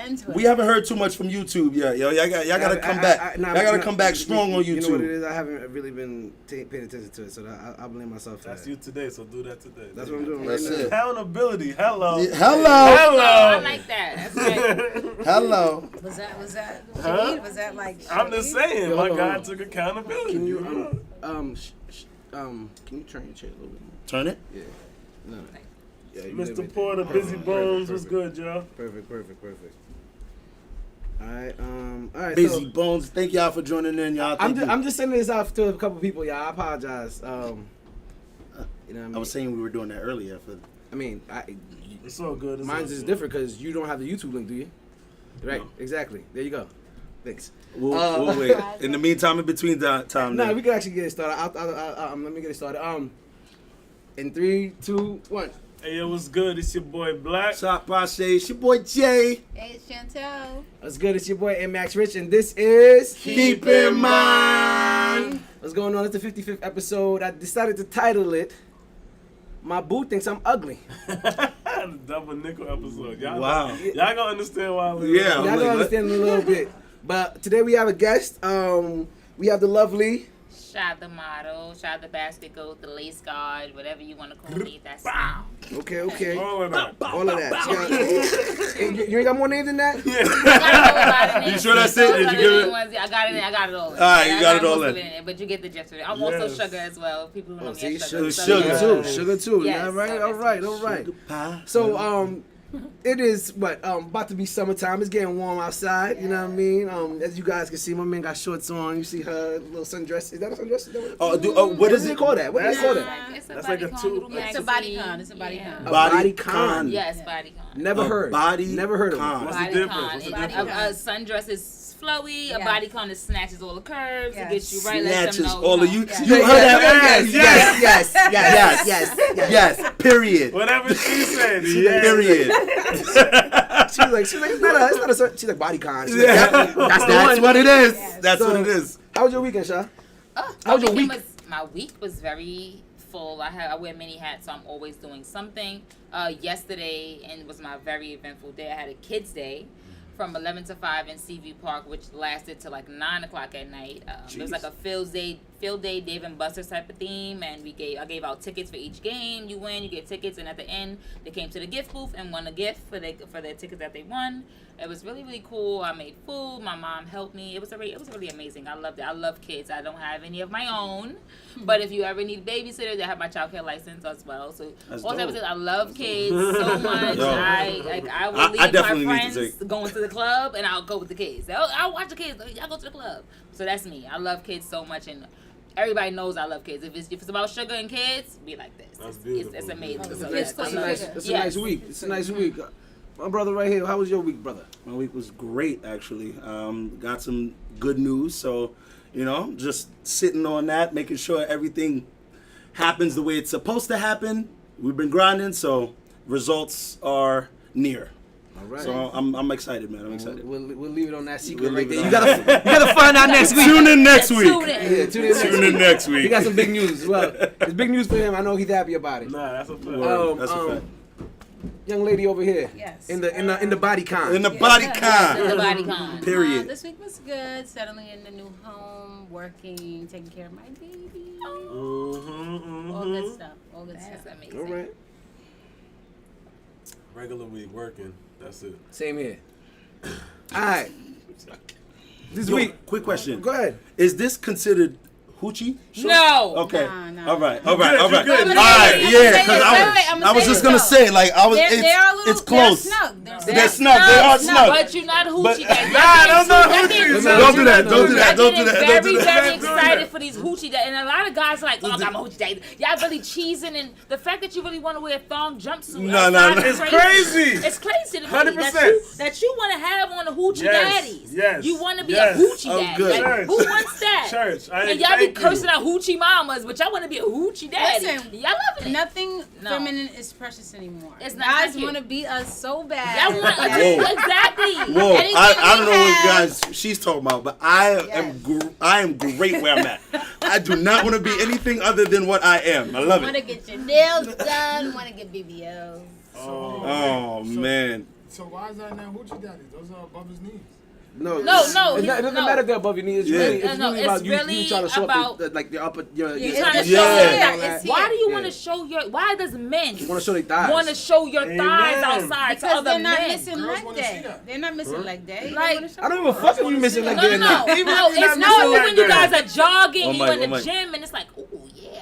into it. We haven't heard too much from YouTube yet, yo. Y'all gotta come back. Y'all gotta come back strong on YouTube. You know what it is? I haven't really been paying attention to it, so I blame myself for that. That's you today, so do that today. That's what I'm doing That's right now. it. Accountability. Hello. Yeah, hello. I like that. That's right. Hello. Was that Huh? was that like? I'm just saying, my guy took accountability. Can you can you turn your chair a little bit more? Turn it. Yeah. No. Yeah, you Mr. Porter, Busy Bones, what's good, y'all? Perfect. All right. Busy So, Bones. Thank y'all for joining in, y'all. I'm just sending this out to a couple people, y'all. I apologize. You know what I mean? I was saying we were doing that earlier. I mean, It's all good. mine's is different because you don't have the YouTube link, do you? Right. No. Exactly. There you go. Thanks. We'll wait. In the meantime, in between time, No, we can actually get it started. Let me get it started. In 3, 2, 1. Hey, yo, what's good? It's your boy Black. Shop Pache, it's your boy Jay. Hey, it's Chantel. What's good? It's your boy M Max Rich, and this is Keep in Mind. What's going on? It's the 55th episode. I decided to title it "My Boo Thinks I'm Ugly." The double nickel episode. Y'all, Wow. Y'all gonna understand why. Yeah. Y'all gonna understand in a little bit. But today we have a guest. We have the lovely. Shot the model, shot the basket goat, the lace guard, whatever you want to call me. That's me. Okay. All of that. All of that. You ain't got more names than that? I got a whole lot of names. You sure that's it? Did you give it? I got it. I got it all. All right, you got it all most in. of it, but you get the gist of it. I'm also Yes. Sugar as well. People who know me See, as Sugar. sugar too. Sugar too. Yes, All right. so All right. Pie. So it is about to be summertime. It's getting warm outside. You know what I mean? As you guys can see, my man got shorts on. You see her little sundress. Is that a sundress? Is that what What is do they it? call that? What do they call that? It's a That's like a bodycon two- little It's a magazine. bodycon. It's a bodycon. A Body bodycon. con. Yes, bodycon. Never heard. Never heard of con. it. What's the Bodycon. difference? What's the A sundress is flowy. A Yeah. bodycon is snatches all the curves. Yes. It gets you right. Lets Snatches them know, all of you. Yeah. You heard that? Yes. Yes. Period. Whatever she said. Yeah. Period. She's like, it's not a, she's like bodycon. She's like, Yeah. that's the That's one. what it is. Yes. That's So- what it is. How was your weekend, Sha? My was your weekend week? my week was very full. I wear many hats, so I'm always doing something. Yesterday, and was my very eventful day. I had a kids' day from 11 to 5 in Seaview Park, which lasted to like 9 o'clock at night. It was like a field day, Dave and Buster's type of theme, and I gave out tickets for each game. You win, you get tickets, and at the end, they came to the gift booth and won a gift for their tickets that they won. It was really, really cool. I made food. My mom helped me. It was really amazing. I loved it. I love kids. I don't have any of my own, but if you ever need babysitters, I have my childcare license as well. So That's all types of dope. things. I love kids so much. Yo. I will I leave definitely my need to friends take- going to the club, and I'll go with the kids. I'll watch the kids. Y'all go to the club. So that's me. I love kids so much, and everybody knows I love kids. If it's about sugar and kids, be like this. That's beautiful. It's amazing. It's So a yes, nice- I love it's it. It's a Yes. nice week. It's a nice week. My brother right here. How was your week, brother? My week was great, actually. Got some good news, so just sitting on that, making sure everything happens the way it's supposed to happen. We've been grinding, so results are near. All right. So I'm excited, man. I'm excited. We'll leave it on that secret We'll right leave there. it You gotta find out next week. Tune in next week. Tune in. Yeah, Tune in next He week. got some big news as well. It's big news for him. I know he's happy about it. Nah, that's a fact. Word. That's a fact. Young lady over here. Yes. In the body con. In the body The con. body con. Period. This week was good. Settling in the new home, working, taking care of my baby. All good stuff. All good That's stuff. amazing. All right. Regular week working. That's it. Same here. All right. This Yo, week. quick question. Go ahead. Is this considered hoochie? No. Okay. Nah. All right. good, All right. you good. All right. Yeah, because I'ma I was say just this, gonna though. say, like, They're a little. it's close. They're snug. They're snug. They are snug. But you're not hoochie. But- daddy. Nah, don't know Don't do that. Don't do that. Y'all Don't do getting that. Don't very, do that. very excited for these hoochie days. And a lot of guys are like, oh, I got my hoochie days. Y'all really cheesing. And the fact that you really want to wear a thong jumpsuit. No, outside no. is It's crazy. It's crazy to me 100%. that you want to have on the hoochie Yes, daddies. yes, You want to be yes. a hoochie Oh, daddy. good. Like, Church. who wants that? Church. And y'all be cursing out hoochie mamas, but y'all want to be a hoochie daddy. Listen, y'all loving it. Nothing No. feminine is precious anymore. It's not Guys cute. want to beat us so bad. Y'all want Whoa. exactly. Whoa, Anything I don't we know what have- guys she's talking about, but I am great where I'm at. I do not want to be anything other than what I am. I love Want to it. get your nails done. Want to get BBLs. Oh man, So why is that now hoochie daddies? Those are above his knees. No, No, it doesn't no. matter if they're above your knees. It's Yeah. really, it's No, really it's about really you trying to show about- up like the upper. Your You it's trying to Yeah. show Yeah. it. It's Why do you Yeah. want to show your? Why does men want to show their thighs. want to show your Amen. thighs outside to Because other they're not men? missing Girls leg wanna see day. that. They're not missing leg day. Like, They wanna show I don't give a fuck if you missing like No, that. no, no. Even No, if you're it's not not missing when you like guys are jogging, Oh you my- in oh the my. gym, and it's like, oh yeah.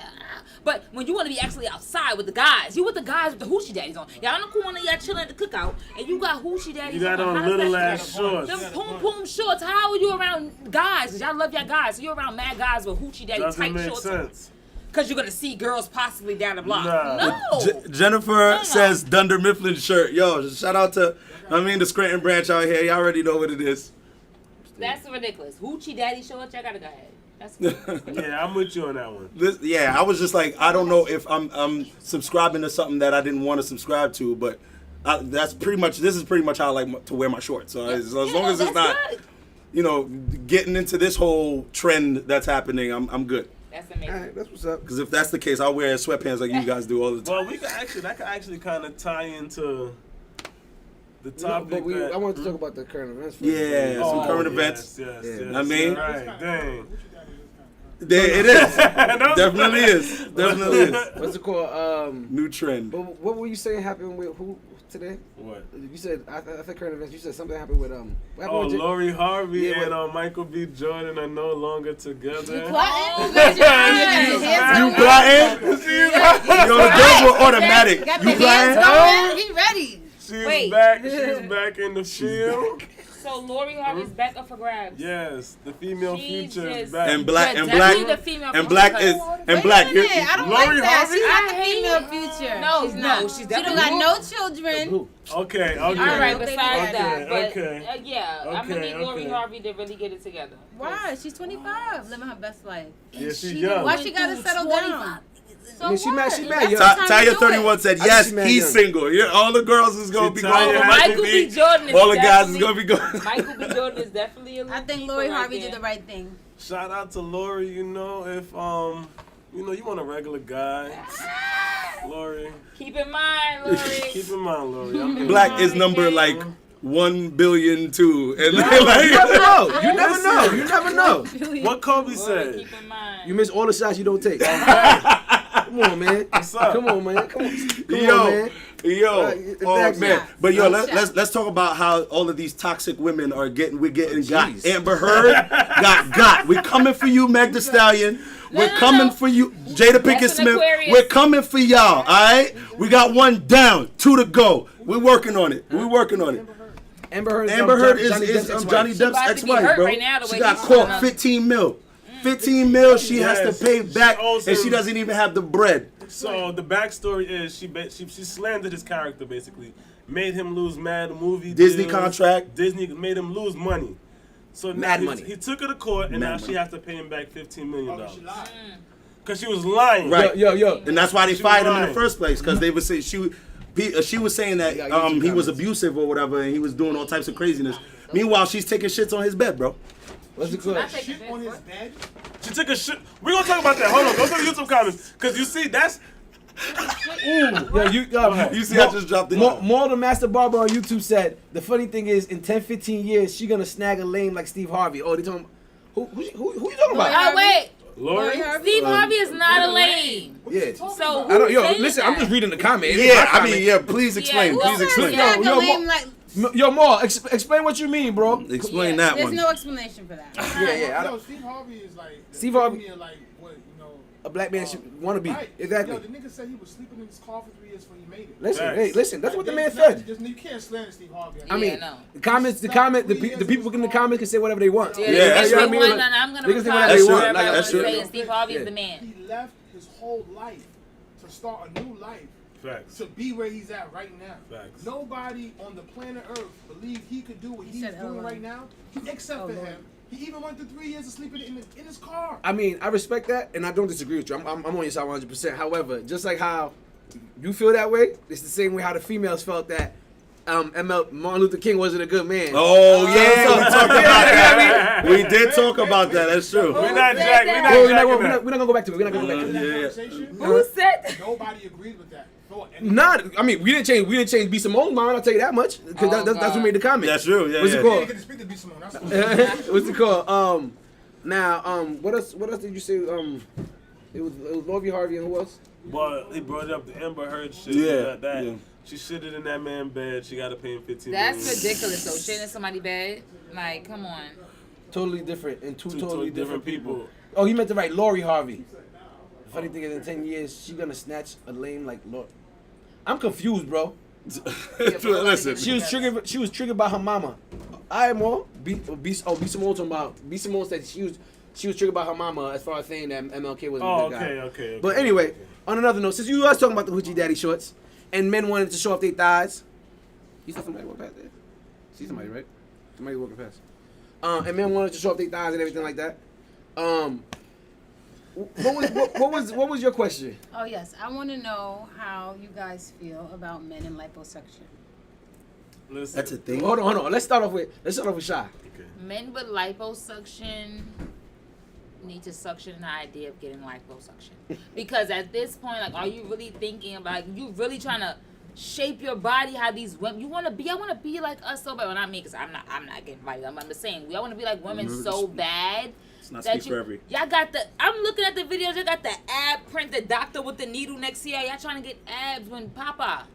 But when you want to be actually outside with the guys, you with the guys with the hoochie daddies on. Y'all in the corner, y'all chilling at the cookout, and you got hoochie daddies You got on. on How does little that ass feel? shorts. Them poom poom shorts. How are you around guys? Cause y'all love y'all guys. So you're around mad guys with hoochie daddy Doesn't tight make shorts. sense. Cause you're gonna see girls possibly down the block. Nah. No. Jennifer says Dunder Mifflin shirt. Yo, shout out to, the Scranton branch out here. Y'all already know what it is. That's ridiculous. Hoochie daddy shorts. Y'all gotta go ahead. That's Yeah, I'm with you on that one. I was just like, I don't know if I'm subscribing to something that I didn't want to subscribe to, but this is pretty much how I like to wear my shorts. So as long as it's not, getting into this whole trend that's happening, I'm good. That's All amazing. right, that's what's up. Because if that's the case, I'll wear sweatpants like you guys do all the time. Well, that could actually kind of tie into the topic. I wanted to talk about the current events. First. Yeah, some current events. Yes, Yeah. yes. I mean- Right, dang. It is. Definitely is. Definitely is. What's it called? New trend. But what were you saying happened with who today? What? You said I think current events. You said something happened with what happened Oh, with J- Lori Harvey Yeah, and what- Michael B. Jordan are no longer together. Oh, You plotting? Yo, the girls were automatic. Got You the hands plotting? going. He ready. She's Wait. back. She's back in the field. So Lori Harvey's back up for grabs. Yes, the female She's future is just- back. And black, and Definitely black, the female and future. black is, and Wait black. a minute. I don't Lori like that. Harvey? She's not the I hate female it. future. No, she's no, not. she's She definitely don't got not. no children. Who? Okay. All right, Okay. besides Okay. that, but Okay. yeah, I'm gonna Okay, need Lori okay. Harvey to really get it together. Why? She's 25, living her best life. Yeah, she's She young. Why she gotta settle down? So I mean, she what? mad- she mad, That's yo. the time to Taya do 31 it. said, I yes, see man he's young. single. Yeah, all the girls is going to be She going Taya for has Michael Michael B. B. Jordan is All the guys is definitely- going to be going. Michael B. Jordan is definitely a I think Lori Harvey did the right thing. Shout out to Lori. If you want a regular guy, Lori. Keep in mind, Lori. Keep in mind, Lori. I'm Black is number like 1,000,000,002. And they're You like, never know. You never know. You never know. What Kobe Lori, said. keep in mind. You miss all the shots you don't take. Come on, man. What's up? Come on, man. Come on, yo, man. oh Exactly. man. But yo, No shots. let's talk about how all of these toxic women are getting. We're getting got. jeez. Amber Heard got. We're coming for you, Meg Thee Stallion. We're coming for you, Jada Pinkett an Smith. Aquarius. We're coming for y'all. All right. We got one down, 2 to go. We're working on it. We're working on it. Amber Heard Amber Heard is Johnny Depp's ex-wife. Johnny She Depp's about to be ex-wife, hurt bro. right now, the She way got he's caught going 15 mil. 15 mil she has Yes. to pay back, She owes and she him- doesn't even have the bread. So the backstory is she slandered his character basically, made him lose mad movie Disney deals. contract. Disney made him lose money. So Mad now money. he took her to court, and Mad now money. she has to pay him back $15 million She lied. because she was lying. Right. Yo. And that's why they She fired him in lying. the first place, because they would say she was saying that Yeah, YouTube he was comments. abusive or whatever, and he was doing all types of craziness. Meanwhile, she's taking shits on his bed, bro. What's it called? I take Shit it on his what? bed. She took a shit. We're gonna talk about that. Hold on, go to the YouTube comments because you see that's You see, I just dropped it. More the Master Barber on YouTube said, the funny thing is, in 10, 15 years, she gonna snag a lane like Steve Harvey. Oh, they talking who you talking about? Oh wait, Lori. Steve Harvey is not a lame. Yeah. So I don't, yo, saying listen, that? I'm just reading the comment. It ain't Yeah, my I mean, comment. yeah. Please explain. who Please said explain. that? Yo, Lame, like, Yo, Maul, explain what you mean, bro. Explain Yeah, that there's one. no explanation for that. Yeah, I Yo, don't, Steve Harvey is like. Steve Harvey- epitome of, like what a black man should want to be. Right. Exactly. Yo, the nigga said he was sleeping in his car for 3 years before he made it. Listen, Facts. hey, listen. That's what the man There's said. nothing- You can't slander Steve Harvey. I mean, no. the comments, the people in the comments can say whatever they want. Yeah, Yeah, they that's can right. say mean? one, Like, and I'm gonna they can say reply whatever to they want. everybody That's true. saying Steve Harvey Yeah. is the man. he left his whole life to start a new life. Facts. To be where he's at right now. Facts. Nobody on the planet Earth believed he could do what He he's said doing LOL. right now, except Oh, for Lord. him. He even went through 3 years of sleeping in his car. I mean, I respect that, and I don't disagree with you. I'm on your side 100%. However, just like how you feel that way, it's the same way how the females felt that Martin Luther King wasn't a good man. Oh yeah, we talked about that. We did talk about that. That's true. We're not jacking Well, we're that. not gonna go back to it. We're not gonna go back to it. That yeah. conversation, Who said that? nobody agreed with that. thought. Not. I mean, we didn't change B. Simone's mind. I'll tell you that much. Because that's who made the comment. That's true. Yeah. What's yeah. it You called? didn't get to speak to B. Simone. That's What's it called? Now, what else did you say? It was Lori Harvey and who else? But he brought up the Amber Heard shit. Yeah, That yeah. she shitted in that man's bed. She got to pay him $15 million. That's ridiculous. So shit in somebody's bed, like, come on. Totally different and two Two totally different people. people. Oh, he meant to write Lori Harvey. Funny thing is, in 10 years, she gonna snatch a lame like Lori. I'm confused, bro. Listen. She was triggered by her mama. I am more. B. Simone talking about. B. Simone said she was triggered by her mama as far as saying that MLK wasn't Oh, a good guy. okay. But anyway, on another note, since you guys talking about the hoochie daddy shorts and men wanted to show off their thighs, you saw somebody walk past there. See somebody, right? Somebody walking past. And men wanted to show off their thighs and everything like that. What was your question? Oh yes, I want to know how you guys feel about men in liposuction. Listen. That's a thing. Hold on. Let's start off with Shy. Okay. Men with liposuction need to suction the idea of getting liposuction. Because at this point, like, are you really thinking about, you really trying to shape your body how these women, I want to be like us so bad. Well, not me, because I'm not getting invited. I'm just saying, I want to be like women so bad. It's not That speak for every. y'all got I'm looking at the videos, y'all got the ab print, the doctor with the needle next to y'all. Y'all trying to get abs when Papa.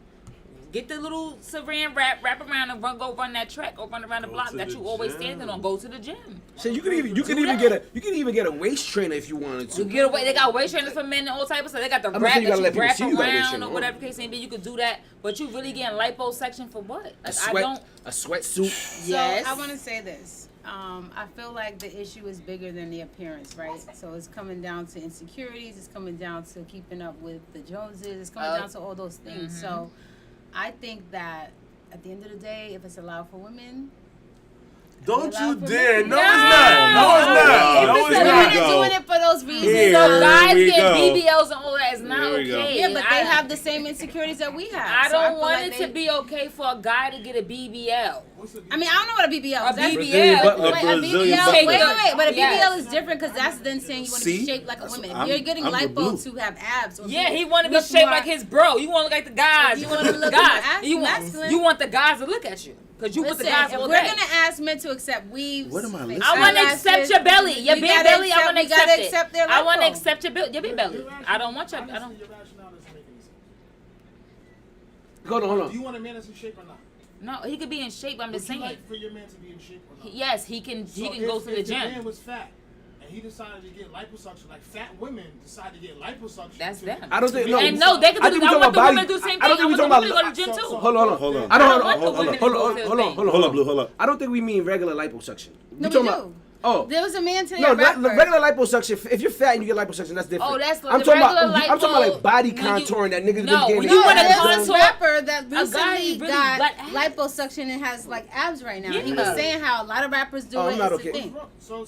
Get the little saran wrap around and run that track or run around the Go block to that the you always gym. standing on. Go to the gym. So you can even get a waist trainer if you wanted to. You get away. They got waist trainers for men and all types of stuff. They got the I'm wrap saying you that gotta you let people wrap see you got waist around trainer or on. whatever case may be. You could do that, but you really getting liposuction for what? Like, A sweatsuit. So Yes. I want to say this. I feel like the issue is bigger than the appearance, right? So it's coming down to insecurities. It's coming down to keeping up with the Joneses. It's coming down to all those things. So I think that at the end of the day, if it's allowed for women, Don't you allowed for dare. men. No, it's not. No, it's not. No, If it's it's not. women Here we are go. doing it for those reasons, Here So so guys we get go. BBLs and all that is not Here we go. okay. yeah, but they I- have the same insecurities that we have. I So don't feel want like it to be okay for a guy to get a BBL. I mean, I don't know what a BBL is. A That's- BBL. But- Wait, a Brazilian BBL, butt wait, lift. but a Yes. BBL is different because that's then saying you want to See? be shaped like a That's- woman. If I'm- you're getting I'm the blue. lipo to have abs, or Yeah, be- he want to be look shaped more- like his bro. You want to look like the guys. You You want wanna to look look like the more guys. You masculine. want the guys to look at you because you with the Listen, guys if all we're day. gonna ask men to accept weaves, What am I fake listening I want to eyelashes, accept your belly, your we big gotta belly. I accept- want to we gotta accept it. accept their I want to lipo. accept your big belly. I don't want your. I don't. Your rationale doesn't make any sense. Hold on. Do you want a man that's in shape or not? No, he could be in shape. I'm Would just you saying. like for your man to be in shape or not? Yes, he can. So He can go to the If the man gym. was fat and he decided to get liposuction, like fat women decide to get liposuction. That's to- them. I don't think. No. And no, they can I do. think we I talking want the about women to do the body- same I don't thing. think we I want the talking women to go to the gym so- too. Hold on. Hold on. I don't. I want the women to go to the Hold thing. on. Blue. Hold up. I don't think we mean regular liposuction. No, talking we about- do. Oh. There was a man today, No, a rapper. regular liposuction. If you're fat and you get liposuction, that's different. Oh, that's the I'm talking about. regular I'm talking about like body lipo, when you- contouring that niggas No, been when getting. you No, wanna their there's ass this contour- rapper that guy recently really got butt- liposuction and has like abs right now. He Yeah. was saying how a lot of rappers do Oh, it. I'm not It's a okay. thing.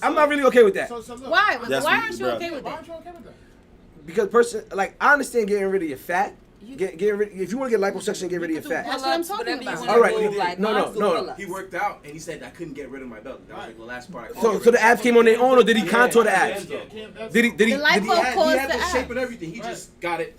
I'm not really okay with that So look. Why? That's Why what- aren't you bro. okay with Why that? aren't you okay with that? because I understand getting rid of your fat. Getting rid. If you want to get liposuction, get rid of your fat. That's what I'm talking about. All right, no. He worked out and he said I couldn't get rid of my belly. That was like the last part. I So the abs came on their own, or did he contour the abs? Did he? Did he? The lipo he caused had the the shape abs. and everything. He just got it.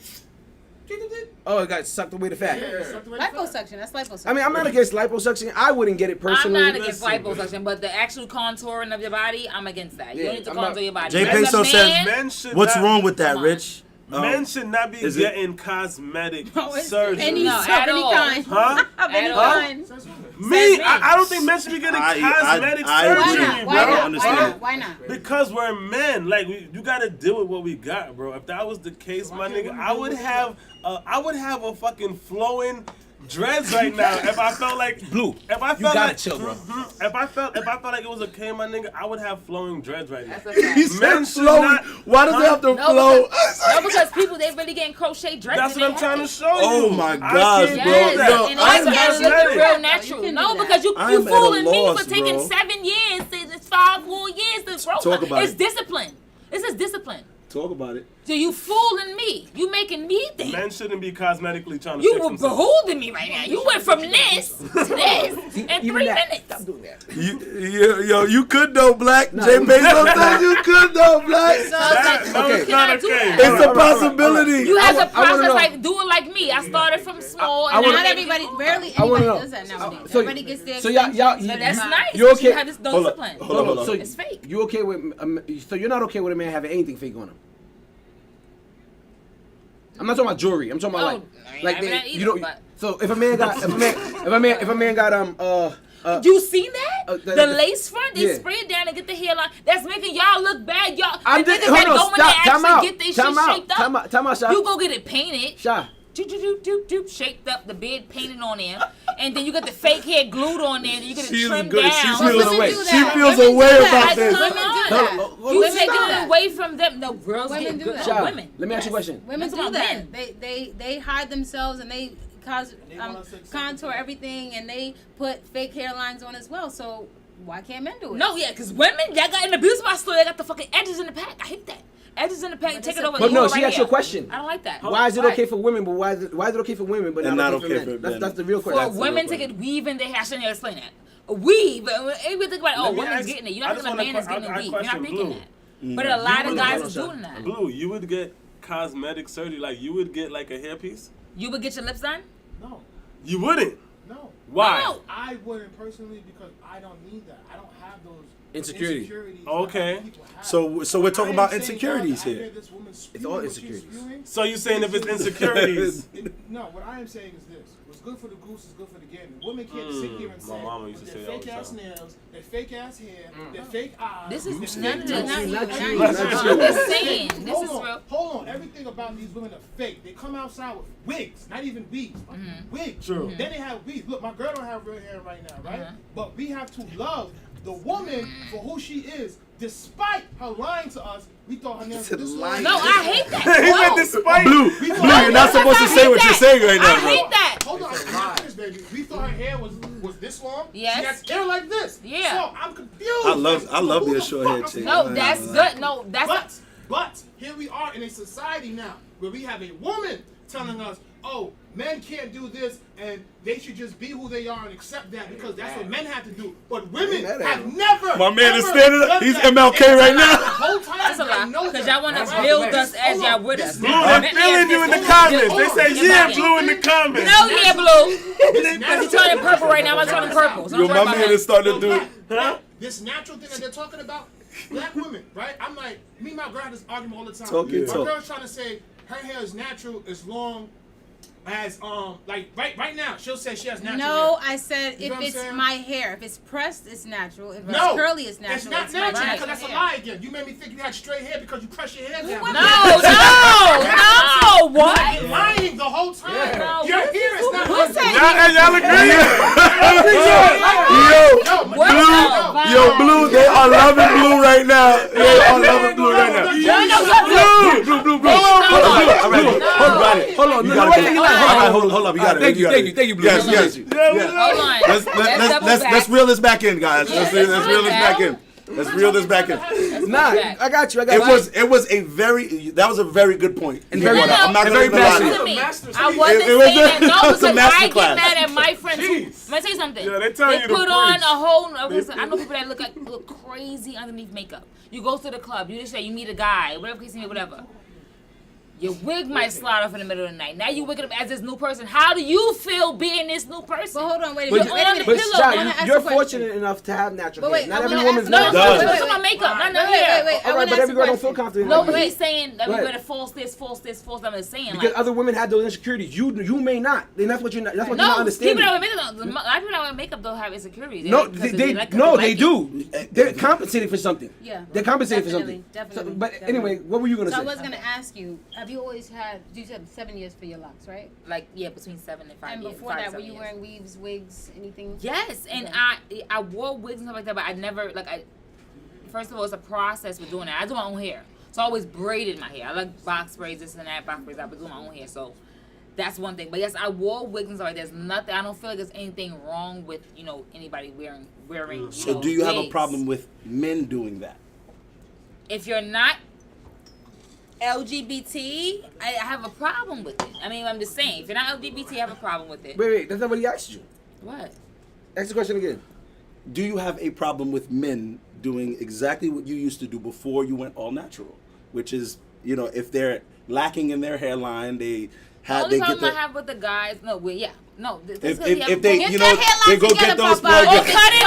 Oh, it got sucked away the fat. Liposuction. That's liposuction. I mean, I'm not against liposuction. I wouldn't get it I'm personally. not against liposuction, but the actual contouring of your body, I'm against that. You Yeah, don't need to I'm contour not- your body. Jay As a Peso man, says- Men should What's not, wrong with that, Come on. Rich? Men should not be is it- getting cosmetic surgery. any No, of at any all. kind. Huh? Of any At all. kind. Me? me. I don't think men should be getting cosmetic I surgery, Why agree. not? bro. Why I don't not? Why understand not? it. Why not? Because we're men. Like you gotta deal with what we got, bro. If that was the case, my nigga, I would have a fucking flowing dreads right now. If I felt like Blue. If I felt You gotta like chill, bro. If I felt like it was okay, my nigga, I would have flowing dreads right now. That's a fact. Men should Flowing. not. Why does it have to flow? No, because people, they really getting crochet dresses. That's what I'm trying to show you. Oh my I gosh, can't bro. do Yes, that. No, and I'm it's not- looking real You natural. can No, do that. because you I'm at a fooling me loss, for taking bro. 7 years. It's 5 more years to grow. Talk about It's it. discipline. This is discipline. Talk about it. So you fooling me. You making me think. Men shouldn't be cosmetically trying to You fix were themselves. beholding me right now. You went from this to this in 3 minutes. Stop doing that. You could though, Black. No. Jay Bezos said you could though, Black. So it's like, No, Okay. it's not Can I do okay. that? It's a possibility. You have I to wanna process know- like do it like me. I started from small. I And wanna- not now everybody, rarely I wanna anybody know. does that nowadays. So- Everybody gets their so y'all- extensions, y'all- but that's not- nice. You okay? You have this no Hold up. discipline. Hold on. So It's fake. You okay with? So you're not okay with a man having anything fake on him? I'm not talking about jewelry. I'm talking about Oh, I ain't like having that you either, don't. but- So if a man got if a man got You seen that? the- the lace front, they yeah. spray it down and get the hairline. That's making y'all look bad. Y'all, I'm the just niggas that hold go on. in there Stop. Time actually out. get their shit Time out. shaped up. Time out. Sha. You go get it painted. Sha. Doop, doop, doop, doop, shaped up, the bed painted on there, and then you get the fake hair glued on there, and you get it She's trimmed good. down. She But feels women away. do She that. feels Women do away that. about Like, this. come Women on. do that. You Stop. taking it away from them. No, girls Women get do good. that. No, Sha, women. let me ask you a question. Women That's do about that. men. They hide themselves and they They wanna say something contour different. everything and they put fake hairlines on as well. So why can't men do it? No, yeah, because women, y'all got in the beauty spot store, they got the fucking edges in the pack. I hate that. Edges in the pack, But take it's it a- over. But you no, go she right asked you a here. question. I don't like that. Why is it okay for women, but why is it okay for women, but And not not okay for okay men? for men. That's the real For question. women to get weave in their hair, I shouldn't explain that. A weave, but everybody think about, oh, Let me women's ask- getting it. You're I not just thinking a wanna man is que- getting I a weave. You're not question thinking Blue. that. But a lot of would- guys hold on, is Sean. doing that. Blue, you would get cosmetic surgery, like you would get like a hairpiece? You would get your lips done? No, You wouldn't. no. Why? No. I wouldn't personally because I don't need that. I don't have those Insecurity. insecurities that Okay. other people have. So we're talking I am about saying, insecurities God, I here. hear this woman It's spewing all what she's insecurities. spewing. So you saying if it's insecurities? No, what I am saying is this: what's good for the goose is good for the gander. Women can't sit here and My say mama used to with say their that all fake the ass time. nails, their fake ass hair, their fake eyes. This is their none of fake that. nose. Not you. Not Not you. you. Not I'm you. just saying. This Hold is on, real. hold on. Everything about these women are fake. They come outside with wigs, not even weaves. Wigs. True. Then they have weaves. Look, my girl don't have real hair right now, right? Uh-huh. But we have to love the woman for who she is, despite her lying to us. We thought her nails were this long. No, I hate that. He said Whoa. despite. Blue, you're not supposed to say what you're saying right now, I bro. hate that. Hold on, I'm not finished, baby. We thought her hair was this long. Yes. She has hair like this. Yeah. So I'm confused. I love Who being the short fuck hair is chick. she? No, that's good. No, that's But here we are in a society now where we have a woman telling us, oh, men can't do this and they should just be who they are and accept that because that's what men have to do. But women Ain't that have a- never. My man is ever standing up. done He's that. MLK And right the now. whole time That's a they lie. know Because that. y'all want That's to right. build This- us as hold y'all on. with This us. Blue, natural- they're feeling you in the comments. They say, yeah, Blue in the comments. No, yeah, Blue. this Because he's turning purple right now. I'm turning purple. So Yo, don't my worry about man that. is starting to do. Black, Huh? this natural thing that they're talking about, black women, right? I'm like, me and my girl have this argument all the time. Talk your my talk. girl's trying to say her hair is natural as long as like right now she'll say she has natural No, hair. I said You if know what I'm it's saying? my hair, if it's pressed, it's natural. If it's No, curly, it's natural. It's not my natural right. because that's a hair. lie again. You made me think you had straight hair because you press your hair down. No, what? You're lying the whole time. No, Your what hair is not. Who said Y'all agree? Yo, Blue, they are loving Blue right now. They are loving Blue right now. Blue. Hold on, You no, gotta wait, get- you All like- right, hold up. You got it. Thank you, got thank it. you, thank you, Blue. Yes, Yes. yes. Hold on. Let's reel this back in, guys. Let's reel this back in. Let's reel this back in. Nah, I got you. It was a very good point. And very- I'm not very gonna lie to passionate. you. I wasn't It was saying that. it No, was a because I masterclass. get mad at my friends. Let me tell you something. Yeah, they tell you to put on preach. a whole. Listen, I know people that look crazy underneath makeup. You go to the club. You just say you meet a guy, whatever case may be, whatever. Your wig might slide off in the middle of the night. Now you waking up as this new person. How do you feel being this new person? But hold on, wait a But, minute. Wait a minute. but Pillow, I Shy, wanna ask you're a question. fortunate enough to have natural But hair. wait, Not I every wanna woman's ask- No, natural. no, does. no, talking about makeup. Not no Wait, hair. wait. I All right, wanna but ask every a girl don't feel question. confident. No, like but that. he's saying that we Right. better false this. I'm just saying Because like. other women have those insecurities. You may not. And that's what you're not. That's what you're not No, people understanding. that wear makeup, a lot of people that wear makeup don't have insecurities. No, Because they like- no, like they it. do. They're compensating for something. Yeah. They're compensating for Definitely, something. definitely, But definitely. anyway, what were you gonna So I say? was gonna ask you: have you always had? You said 7 years for your locks, right? Like between 7 and 5 And years. before 5 to that, were 7 you years. wearing weaves, wigs, anything? Yes, and Okay. I wore wigs and stuff like that, but I never first of all, it's a process with doing that. I do my own hair, so I always braided my hair. I like box braids, this and that, box braids. I do my own hair, so that's one thing. But yes, I wore wigs and stuff like that. There's nothing. I don't feel like there's anything wrong with anybody wearing. So do you have a wigs. problem with men doing that? If you're not LGBT, I have a problem with it. I mean, I'm just saying, if you're not LGBT, I have a problem with it. Wait, that's not what he asked you. What? Ask the question again. Do you have a problem with men doing exactly what you used to do before you went all natural? Which is, you know, if they're lacking in their hairline, they The only get problem the. I have with the guys, no, well, yeah. No, If they, Get you that know, hairline they go together, get those Papa. blood. Oh, cut it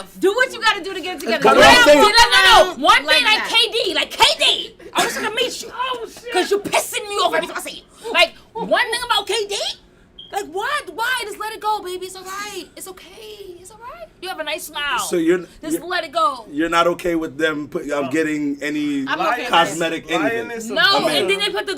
off! Do what you gotta do to get it together. Cut it But off. I don't No. One like thing like that. KD, I wish I could meet you. Oh, shit. Because you're pissing me off every time I see you. Like, one thing about KD, like, what? Why? Just let it go, baby. It's all right. It's okay. It's all right. You have a nice smile. So you're let it go. You're not okay with them getting any I'm okay with cosmetic anything. Lioness of No, Bama. and then they put the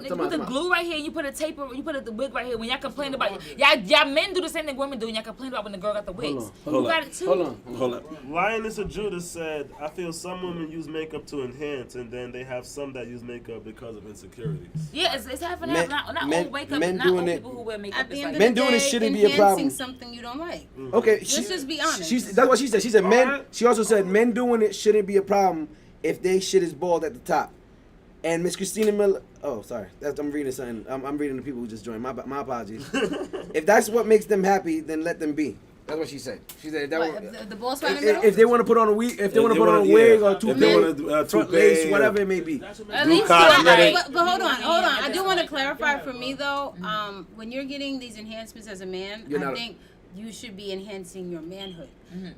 Come on. glue right here. You put a taper. You put the wig right here. When y'all complain about y'all men do the same thing women do. And y'all complain about when the girl got the wigs. Hold You on. got it too. Hold up. Lioness of Judah said, I feel some women use makeup to enhance, and then they have some that use makeup because of insecurities. Yeah, it's half and Men- half. Not men- all makeup. men Not all doing it- people who wear makeup. At the It's end like of Men the doing day, this shouldn't be a problem. enhancing something you don't like. Okay, Let's just be honest. That's what she said. She said men. Alright. She also said men doing it shouldn't be a problem if they shit is bald at the top. And Miss Christina Miller. Oh, sorry. I'm reading something. I'm reading the people who just joined. My apologies. If that's what makes them happy, then let them be. That's what she said. She said that What, was- the ball spot in the middle? if they want to put on a wig, if they want to put on a wanna- wig yeah. or If they toupee, wanna, front toupee, lace, whatever it may be. At Do least cosmetic. But hold on. I do want to clarify for me though. When you're getting these enhancements as a man, You're I not- think you should be enhancing your manhood.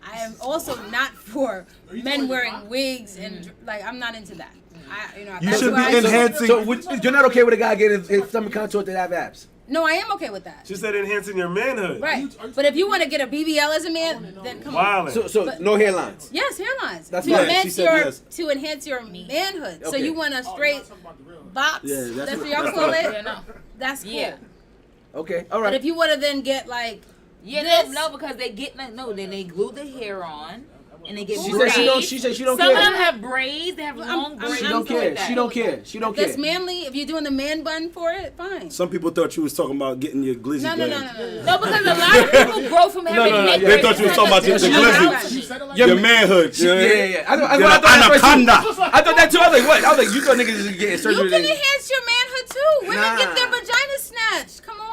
I am also not for men wearing wigs and like I'm not into that. You that's should why be I- enhancing. So you're not okay with a guy getting his stomach contoured to have abs? No, I am okay with that. She said enhancing your manhood. Right. But if you want to get a BBL as a man, then come on. Wildin'. So But- no hairlines. Yes, hairlines. That's to right. enhance She said your yes. to enhance your manhood. So Okay. you want a straight box? Yeah, that's what what- y'all call Yeah, it. no. That's cool. Yeah. Okay, all But right. if you want to then get like Yeah, this, no, because they get then they glue the hair on, and they get She braids. said she don't. She said she don't Some of care. them have braids. They have long I'm- braids. She I'm don't cool care. with that. She don't care. She don't that's care. manly. If you're doing the man bun for it, fine. Some people thought you was talking about getting your glizzy No, no, no, gland. no, no. No, because a lot of people grow from having no, neck they braids. thought you was talking about It's your not glizzy. about She you. said it like Your that. manhood. Yeah, yeah. I thought You're that at first, too. anaconda. I thought that too. I was like, what? I was like, you thought niggas is getting You surgery. can enhance your manhood too. Women Nah. get their vagina snatched. Come on.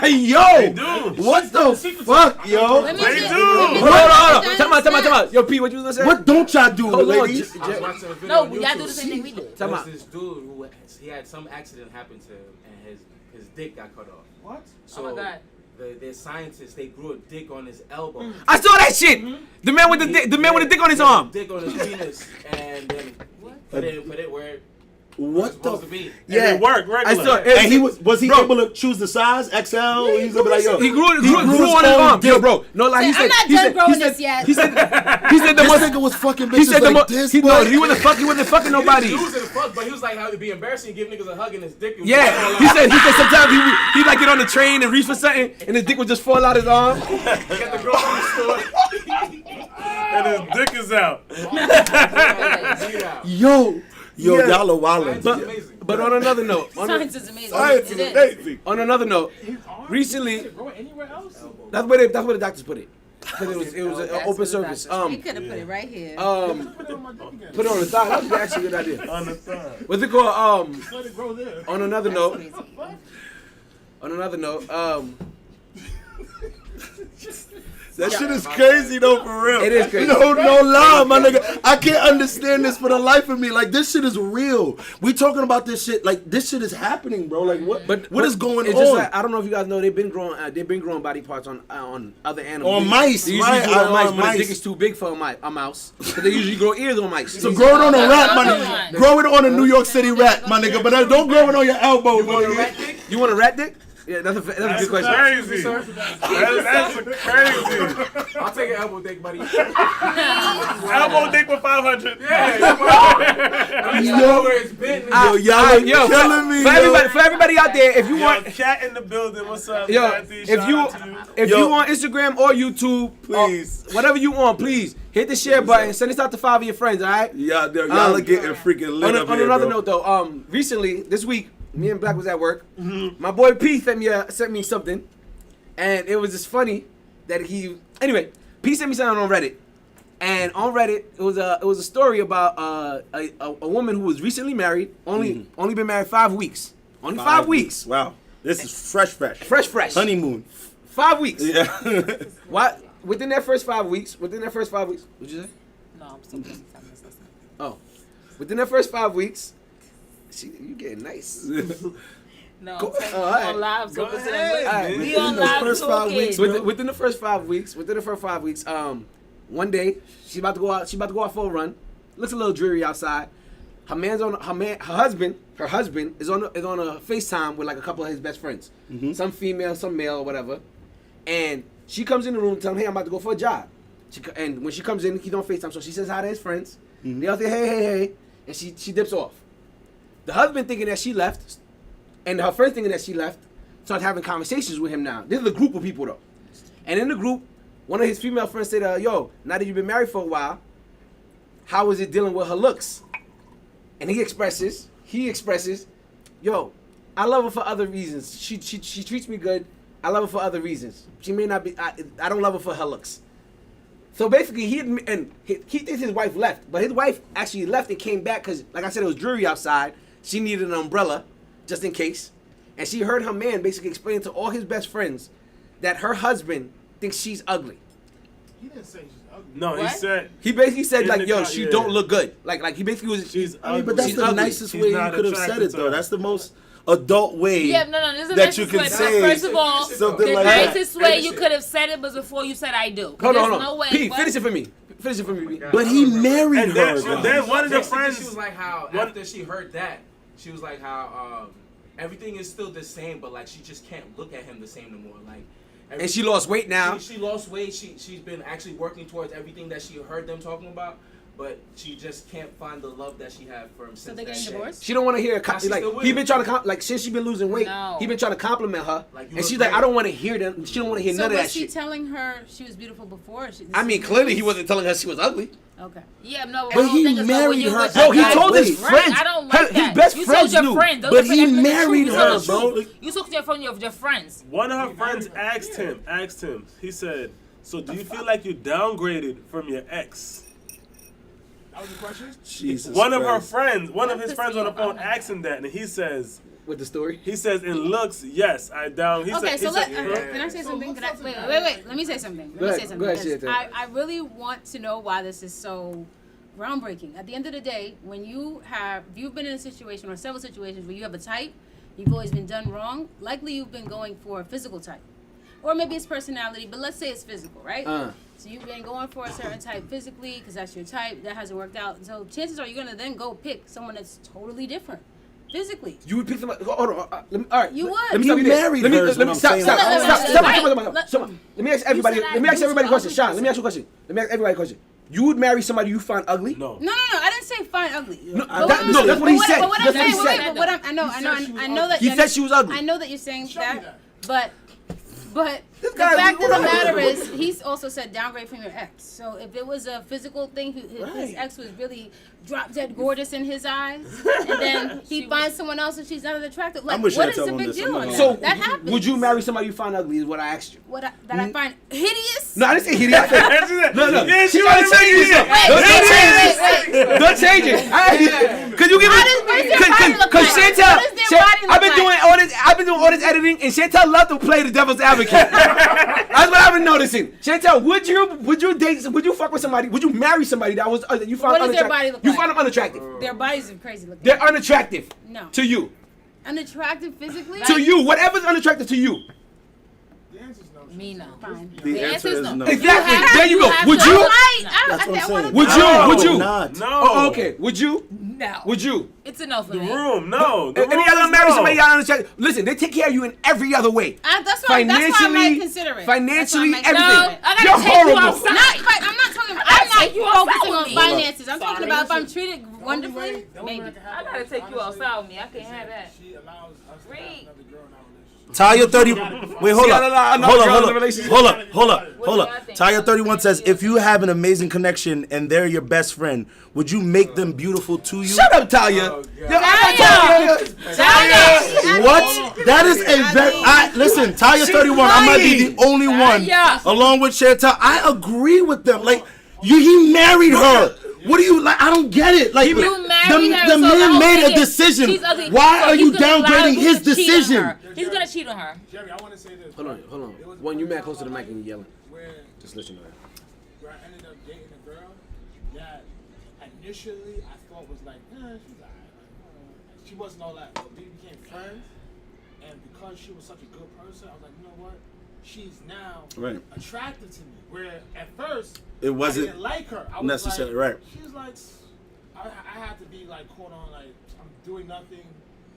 Hey, yo! do. What the fuck, yo? Women They get- do. women Hold get on. their Time out. vaginas Yo, P, what you was gonna say? What don't y'all do, Hold on. ladies? I was watching a video No, on y'all YouTube. do the same thing we do. Time There was out. this dude who he had some accident happen to him and his dick got cut off. What? So Oh my God. the scientists they grew a dick on his elbow. I saw that shit. The man with the dick. The man with the dick on his arm. Dick on his penis and then put it where it's What supposed to the? be. Yeah, it worked regular. I saw. And was he Bro. able to choose the size XL? He's gonna be like, yo. He grew on his own arm. dick. Yo, bro. No, like he I'm said. not he done said- growing he said- this yet. He said the This most. nigga was fucking He bitches said the like most. this. He boy. wasn't fucking nobody. He was in the fuck, but he was like how it'd be embarrassing to give niggas a hug and his dick. Would Yeah, fall he out. said sometimes he like get on the train and reach for something and his dick would just fall out his arm. He got the girl from the store. And his dick is out. Yeah. Yo, Yeah. y'all are wildin'. Science is amazing. But on another note, Science is amazing. Science It is is. amazing. on another note, recently Grow it anywhere else? that's where the doctors put it. 'Cause it was an That's open what the service. doctors You could have put it right here. Put it on my dick again. Put it on the thigh. That was actually a good idea. On the thigh. What's it called? Let it grow there. On another note, That shit is crazy though, for real. It is crazy. No lie, my nigga. I can't understand this for the life of me. Like, this shit is real. We talking about this shit. Like, this shit is happening, bro. Like, what is going it's on? just like, I don't know if you guys know they've been growing body parts on other animals. On mice, They usually right? do it on mice, On but the mice. dick is too big for a mouse. So they usually grow ears on mice. So grow it on a rat, my Another nigga. one. Grow it on a New York City rat, my nigga. But don't grow it on your elbow, my nigga. You want a rat dick? Yeah, that's a good question. Crazy. That's crazy. I'll take an elbow dick, buddy. Elbow dick for 500. Yeah, you know where it's been. Yo, y'all are killing me, yo. For everybody out there, if you Yo, want, cat in the building. What's up, yo, Kathy? if Shout you out to you. if Yo. you on Instagram or YouTube, Please. whatever you want, please hit the share button. Send this out to 5 of your friends. All right. Y'all are getting freaking lit up On here, another bro. note, though, recently this week, me and Black was at work. My boy P sent me something, and it was just funny that he. Anyway, P sent me something on Reddit, And on Reddit, it was a story about a woman who was recently married, only been married 5 weeks. Only 5 weeks. Wow. This is fresh. Fresh. Honeymoon. 5 weeks. Yeah. What? Within that first 5 weeks, what'd you say? No, I'm still listening. Oh. Within that first 5 weeks, you getting nice. No, Go- I'm all right. on live. So Go ahead, man. we on Within those live first 5 talking. weeks, Within the first 5 weeks, one day she about to go out for a run. Looks a little dreary outside. Her husband is on a FaceTime with like a couple of his best friends. Some female, some male or whatever. And she comes in the room telling him, hey, I'm about to go for a jog. And when she comes in, he's on FaceTime, so she says hi to his friends. They all say, hey, and she dips off. The husband thinking that she left, and her friend thinking that she left, starts having conversations with him now. This is a group of people though. And in the group, one of his female friends said, yo, now that you've been married for a while, how is it dealing with her looks? And he expresses, yo, I love her for other reasons. She treats me good. I love her for other reasons. She may not be, I don't love her for her looks. So basically, he thinks his wife left, but his wife actually left and came back because, like I said, it was dreary outside. She needed an umbrella just in case. And she heard her man basically explain to all his best friends that her husband thinks she's ugly. He didn't say she's ugly. No, he What? said He basically said, In like, the yo, co- she yeah. don't look good. Like he basically was. she's I mean, but ugly. that's She's the ugly. nicest She's way you not could have said attracted it, to though. her. That's the most adult way Yeah, no, this is the that you nicest can way. say First of all, something the like that. nicest way you could have said it was before you said I do. Hold There's on. no way. Pete, what? finish it for me. P. But he married And her. then, though. then one of the Basically, friends. she was like how What- after she heard that, she was like how everything is still the same, but like she just can't look at him the same no more. Like, And she lost weight now. She lost weight. She's been actually working towards everything that she heard them talking about, but she just can't find the love that she had for him So since they're that getting day. divorced? She don't want to hear Nah, she's like still with he him. been trying to like since she been losing weight. No. He been trying to compliment her, Like, you and look she's like, great. I don't want to hear them. She don't want to hear So none of was that she shit. telling her she was beautiful before? I mean, clearly he wasn't telling her she was ugly. Okay. Yeah, no, But I don't he think it's no, when married you her with at No, he your that told weight. his Right, friends. I don't like His that. best you friends told your knew. friends. Those But are he friends from the married truth. her, You told the bro. truth. You took your from your friends. One of her friends asked him. He said, "So do you feel like you downgraded from your ex?" That was the question? Jesus One of Christ. his friends on the phone asked him that, and he says, With the story. in looks, yes, I down. He Okay, said, so he let, said, can I say So something? looks Can I, doesn't wait, matter. wait. Let me say something. Go ahead, Because Shanta. I really want to know why this is so groundbreaking. At the end of the day, when if you've been in a situation or several situations where you have a type, you've always been done wrong, likely you've been going for a physical type. Or maybe it's personality, but let's say it's physical, right? So you've been going for a certain type physically because that's your type. That hasn't worked out. So chances are you're going to then go pick someone that's totally different physically. You would pick somebody. Hold on. Let me, all right. You would. Let me You stop there. married Let me, her is let what me I'm stop. saying. Stop. Let- Stop. let- Stop. let- Stop. Let me ask everybody. said I Let me ask do everybody a question. ugly Sean, let me ask you a question. Let me ask everybody a question. You would marry somebody you find ugly? no. No, I didn't say fine ugly. No, But that's what he said. But what I'm That's what saying, he wait, said. wait, but what I know that He said she was ugly. I know that you're saying Show me that, but the guy- fact of the what- matter is, he's also said downgrade from your ex. So if it was a physical thing, his Right. ex was really drop dead gorgeous in his eyes, and then he finds someone else and she's not as attractive. Like, I'm with what is Chantel the on big this. deal I'm on not that? So, That happens. would you marry somebody you find ugly? Is what I asked you. that I find hideous? No, I didn't say hideous. I said- No. Yeah, She she trying to wanna change make it. Wait, Don't change it. Could you give How does- what does their body look Because like? Chantel, What does their body I've been look doing like? all this. I've been doing all this editing, and Chantel loved to play the devil's advocate. That's what I've been noticing. Chantel, would you fuck with somebody? Would you marry somebody that was that you found What does their unattractive? body look You like? found them unattractive. Their bodies are crazy looking. They're unattractive No. to you. Unattractive physically? To you, whatever's unattractive to you. The answer's no. Me no. Fine. The answer is no. Exactly. have- There you you go. have Would to- you? That's what I'm saying. Would you? No, Would you? Not. No. Oh, okay. Would you? No. Would you? It's a no for The me. room, no. The Any room other is marry no. somebody y'all unattractive? Listen, they take care of you in every other way. That's why I might consider it. Financially, That's why I might everything. consider it. I gotta You're take you horrible. outside. I'm not talking. gotta I'm take you not outside focusing on with me. finances. I'm talking about if I'm treated wonderfully. Maybe. I gotta take you outside with me. I can't have that. She allows us to Read. have another girl in our relationship. Talia 30. Wait, hold See, up. I don't know, I'm not Hold girl in up. the relationship. Hold up. What do y'all think? Talia 31 says, if you have an amazing connection and they're your best friend, would you make them beautiful to you? Shut up, Talia. Oh, Yo, God. Talia. What? That is a very. Listen, Talia 31. I might be the only one, Talia. along with Chantel. I agree with them. Like, He married her. What do you like? I don't get it. Like You married her, the so man the made whole a thing is, decision. she's ugly. Why So are he's you gonna allow downgrading you his to cheat on decision? her. He's gonna cheat on her. Jerry, I want to say this. Hold right? on. It was When you one mad close to the time mic and you yelling, Where just listen to her. where I ended up dating a girl that initially I thought was like, she's alright. She wasn't all that. But we became friends, and because she was such a good person, I was like, you know what? She's now Right. attracted to me. Where at first It wasn't I didn't like her. I was necessarily like, right. She's like, I had to be like caught on like I'm doing nothing.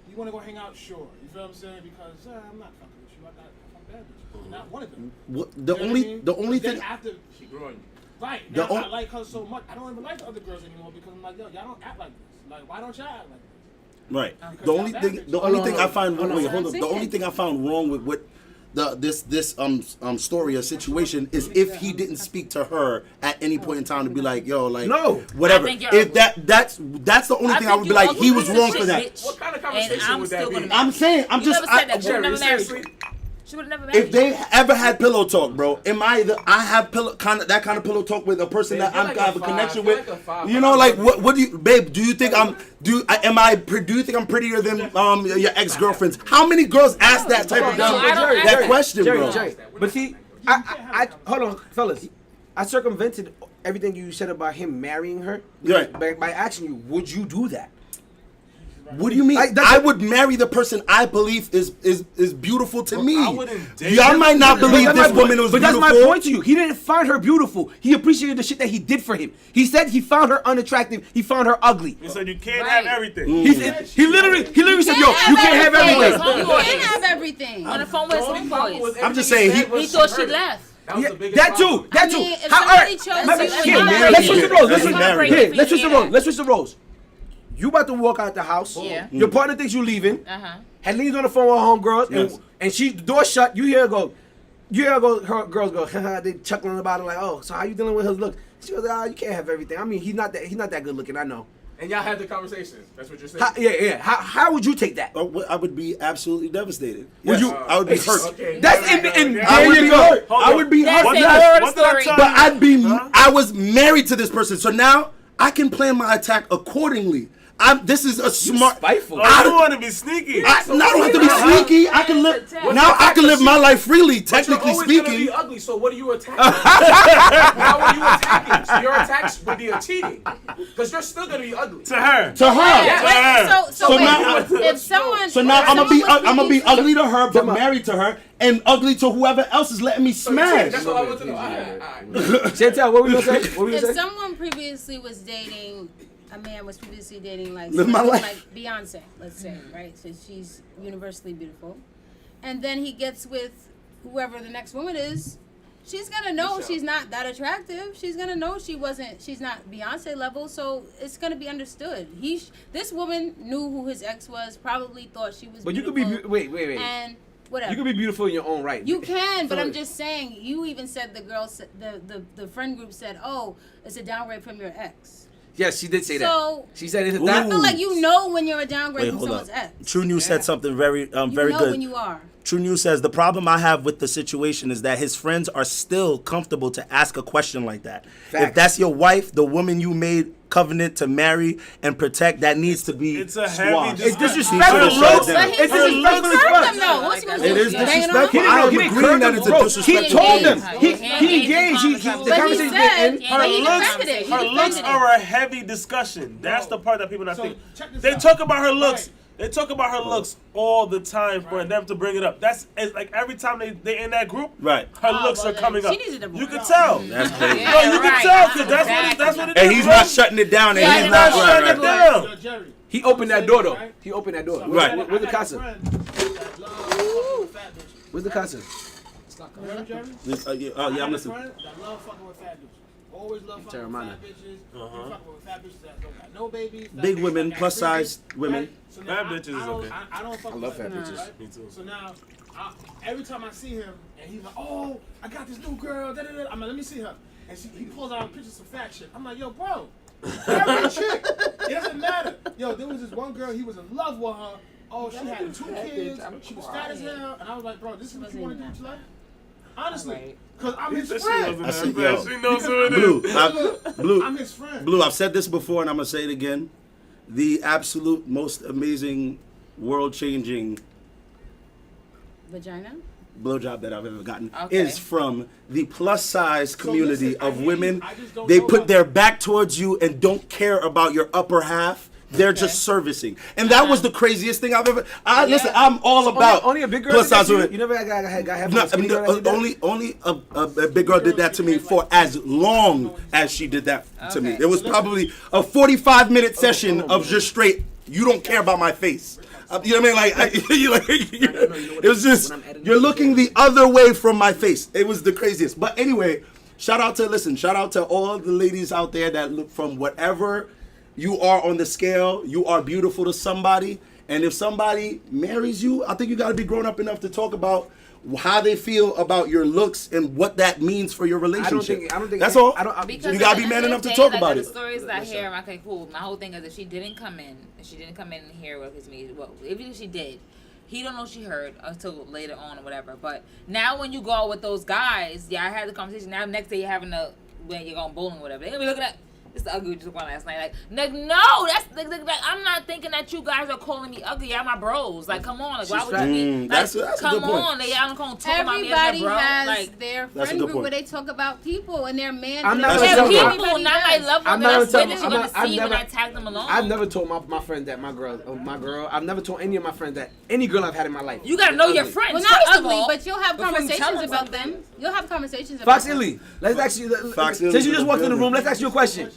You want to go hang out? Sure. You feel what I'm saying? Because I'm not fucking with you. I'm bad bitch. You're not one of them. What, You know what I mean? the only Then thing. after She growing. right The now, on- I like her so much. I don't even like the other girls anymore because I'm like, yo, y'all don't act like this. Like, why don't y'all act like this? Right. Because The y'all only bad thing. bitches. The Hold only on, thing hold I on. find. Hold on. Wait, hold on. That's The it. only thing I found wrong with what this story or situation is if he didn't speak to her at any point in time to be like, yo, like, No. whatever. I think you're If ugly. that's the only thing I would be like, he was wrong for that. What kind of And conversation I'm would that still be? gonna marry I'm saying, I'm You just. never said that. She would Jerry, never marry seriously? you. She would never marry If they you. ever had pillow talk, bro, I have that kind of pillow talk with a person Man, that you're I'm like have a a five. connection You're with. like a five. You know, like what do you, babe? Do you think do you think I'm prettier than your ex girlfriends? How many girls ask that type of No, I don't ask that that. question, Jerry, bro? Jerry. But see, I hold on, fellas. I circumvented everything you said about him marrying her. Right. By asking you, would you do that? What do you mean? Like, that's- I would marry the person I believe is beautiful to me. I wouldn't date Y'all her. might not believe But this that's my woman point. was But beautiful. that's my point to you. He didn't find her beautiful. He appreciated the shit that he did for him. He said he found her unattractive. He found her ugly. You said you can't Right. have everything. He literally said, "Yo, you can't have everything." everything. You can't have everything. On the phone with his homeboys. I'm just saying, He thought she left. That was Yeah, the biggest that too. problem. That I too. mean, if How- somebody alright, chose let- you, here, it's let's not switch the married. roles. Let's switch That's the married. Here, let's switch the Yeah. roles. Let's switch the roles. You about to walk out the house. Yeah. Your partner thinks you leaving. Uh-huh. Had leaves on the phone with her homegirls, Yes. and she the door shut. You hear her go. Her girls go. They chuckling about it like, oh, so how you dealing with his look? She goes, you can't have everything. I mean, he's not that good looking. I know. And y'all had the conversation. That's what you're saying. Yeah. How would you take that? I would be absolutely devastated. Would Yes, you- I would be hurt. Okay. That's and I there would you be go. hurt. Hold I on. would be That's hurt. it. Yes. Moral of the What did I story. tell But you? I'd be. I was married to this person, so now I can plan my attack accordingly. This is a smart. spiteful. Oh, I you don't- want to be sneaky. I don't have to be sneaky. I can live now. I can live my life freely, But you're technically always gonna speaking. be ugly. So what are you attacking? How are you attacking? So your attacks would be a cheating, because you're still gonna be ugly. To her. To her. Yeah, So so wait, now- if someone, So now if I'm gonna someone be was ugly to her, but married to her, and ugly to whoever else is letting me So that's smash. all I want to know. All right. Chantel, what were you gonna say? What were you If gonna say? someone previously was dating, a man was previously dating like Live my someone life. like Beyonce, let's say, right? So she's universally beautiful, and then he gets with whoever the next woman is. She's gonna know Michelle. she's not that attractive. She's gonna know she's not Beyonce level. So it's gonna be understood. This woman knew who his ex was. Probably thought she was. But you could be beautiful, wait. and whatever. You could be beautiful in your own right. You can, but So- I'm just saying. You even said the girl, the friend group said, "Oh, it's a downgrade from your ex." Yes, she did say So- that. She said it's Ooh. I that. feel like you know when you're a downgrade Wait, from hold someone's up. ex. True News said something very You very know good. when you are. True News says the problem I have with the situation is that his friends are still comfortable to ask a question like that. Facts. If that's your wife, the woman you made covenant to marry and protect, that needs to be It's a heavy squashed. It's disrespect. disrespectful, Her bro. looks- But It's he disrespectful as confirmed fuck. them though. What's he supposed to It do? is Banging disrespectful. on? I am He didn't agreeing curb that them, it's a bro. disrespectful. He told them. He He engaged engaged. in The conversation. But he conversation said, didn't end. but he looks- defended it. He Her looks defended are it. a heavy discussion. That's the part that people not So, think. check this They out. talk about her looks. Right. They talk about her looks all the time for them to bring it up. It's like every time they in that group, Right. her looks well, are then coming she up. needs a divorce. You can tell. That's crazy. No, you can tell because that's what it is. And he's not shutting it down, and Yeah, he's he's not not right, shutting it right. down. Yo, Jerry. He opened that door though. He opened that door. So Right. Where's the I got a casa? friend that love fucking with fat bitches. Where's the casa? You heard me, Jerry? This- yeah, I I'm got a listening. friend that love fucking with fat bitches. Always love fucking with Terramana. fat bitches. Fucking with fat bitches that don't got no babies. fat Big bitches women, that got plus three size kids, women. right? So Fat now bitches is I don't, okay. I don't fuck I with love fat bitches. right? Me too. So now, every time I see him, and he's like, "Oh, I got this new girl." Da, da, da. I'm like, "Let me see her." And he pulls out pictures of fat shit. I'm like, "Yo, bro, every chick, it doesn't matter." Yo, there was this one girl. He was in love with her. Oh, she had 2 kids. She was fat as hell, and I was like, "Bro, this is what you want to do with your life?" Honestly. Right. Because I'm his She friend. wasn't I said, that yo, bad. She knows who it is. Blue, I'm his friend. Blue, I've said this before and I'm going to say it again. The absolute most amazing, world-changing Vagina? blowjob that I've ever gotten Okay. is from the plus-size community listen, I of hear you. women. I just don't They know put about- their back towards you and don't care about your upper half. They're just servicing. And that was the craziest thing I've ever... Listen, I'm all about Only a big girl. plus-size You women. never got half No, a skinny girl that did that? only a big girl did that to me for as long as she did that to me. Okay. It was probably a 45-minute session of just straight, you don't care about my face. You know what I mean? It was just, you're looking the other way from my face. It was the craziest. But anyway, shout out to all the ladies out there that look from whatever you are on the scale. You are beautiful to somebody. And if somebody marries you, I think you got to be grown up enough to talk about how they feel about your looks and what that means for your relationship. I don't think. That's all. Because You gotta at be the man end of enough the to day, talk like, about the it. stories that I hear, okay, cool. My whole thing is if she didn't come in here with his meeting, well, even if she did, he don't know she heard until later on or whatever. But now when you go out with those guys, I had the conversation. Now next day you're having when you're going bowling or whatever, they're gonna be looking at. This is the ugly we just went last night. Like, no, that's like, I'm not thinking that you guys are calling me ugly. Y'all my bros. Like, come on. Like, why would you be? Like, that's a come good point. on. Like, y'all don't talk about me as Everybody their bro. has Like, their That's a friend good group point. where they talk about people and their man. I'm and not their gonna they're tell people, you. not my loved I'm ones. not That's gonna witness. tell- You're I'm gonna not- I've see when never- I tag them along. I've never told my friend that my girl. I've never told any of my friends that any girl I've had in my life. You gotta know your Ugly. friends. Well, first not of ugly, all. but you'll have Before you tell conversations them about something. them. You'll have conversations about Fox them. Illy, let's actually. Fox Illy's Since you in just the walked in the building. room, let's ask you a question.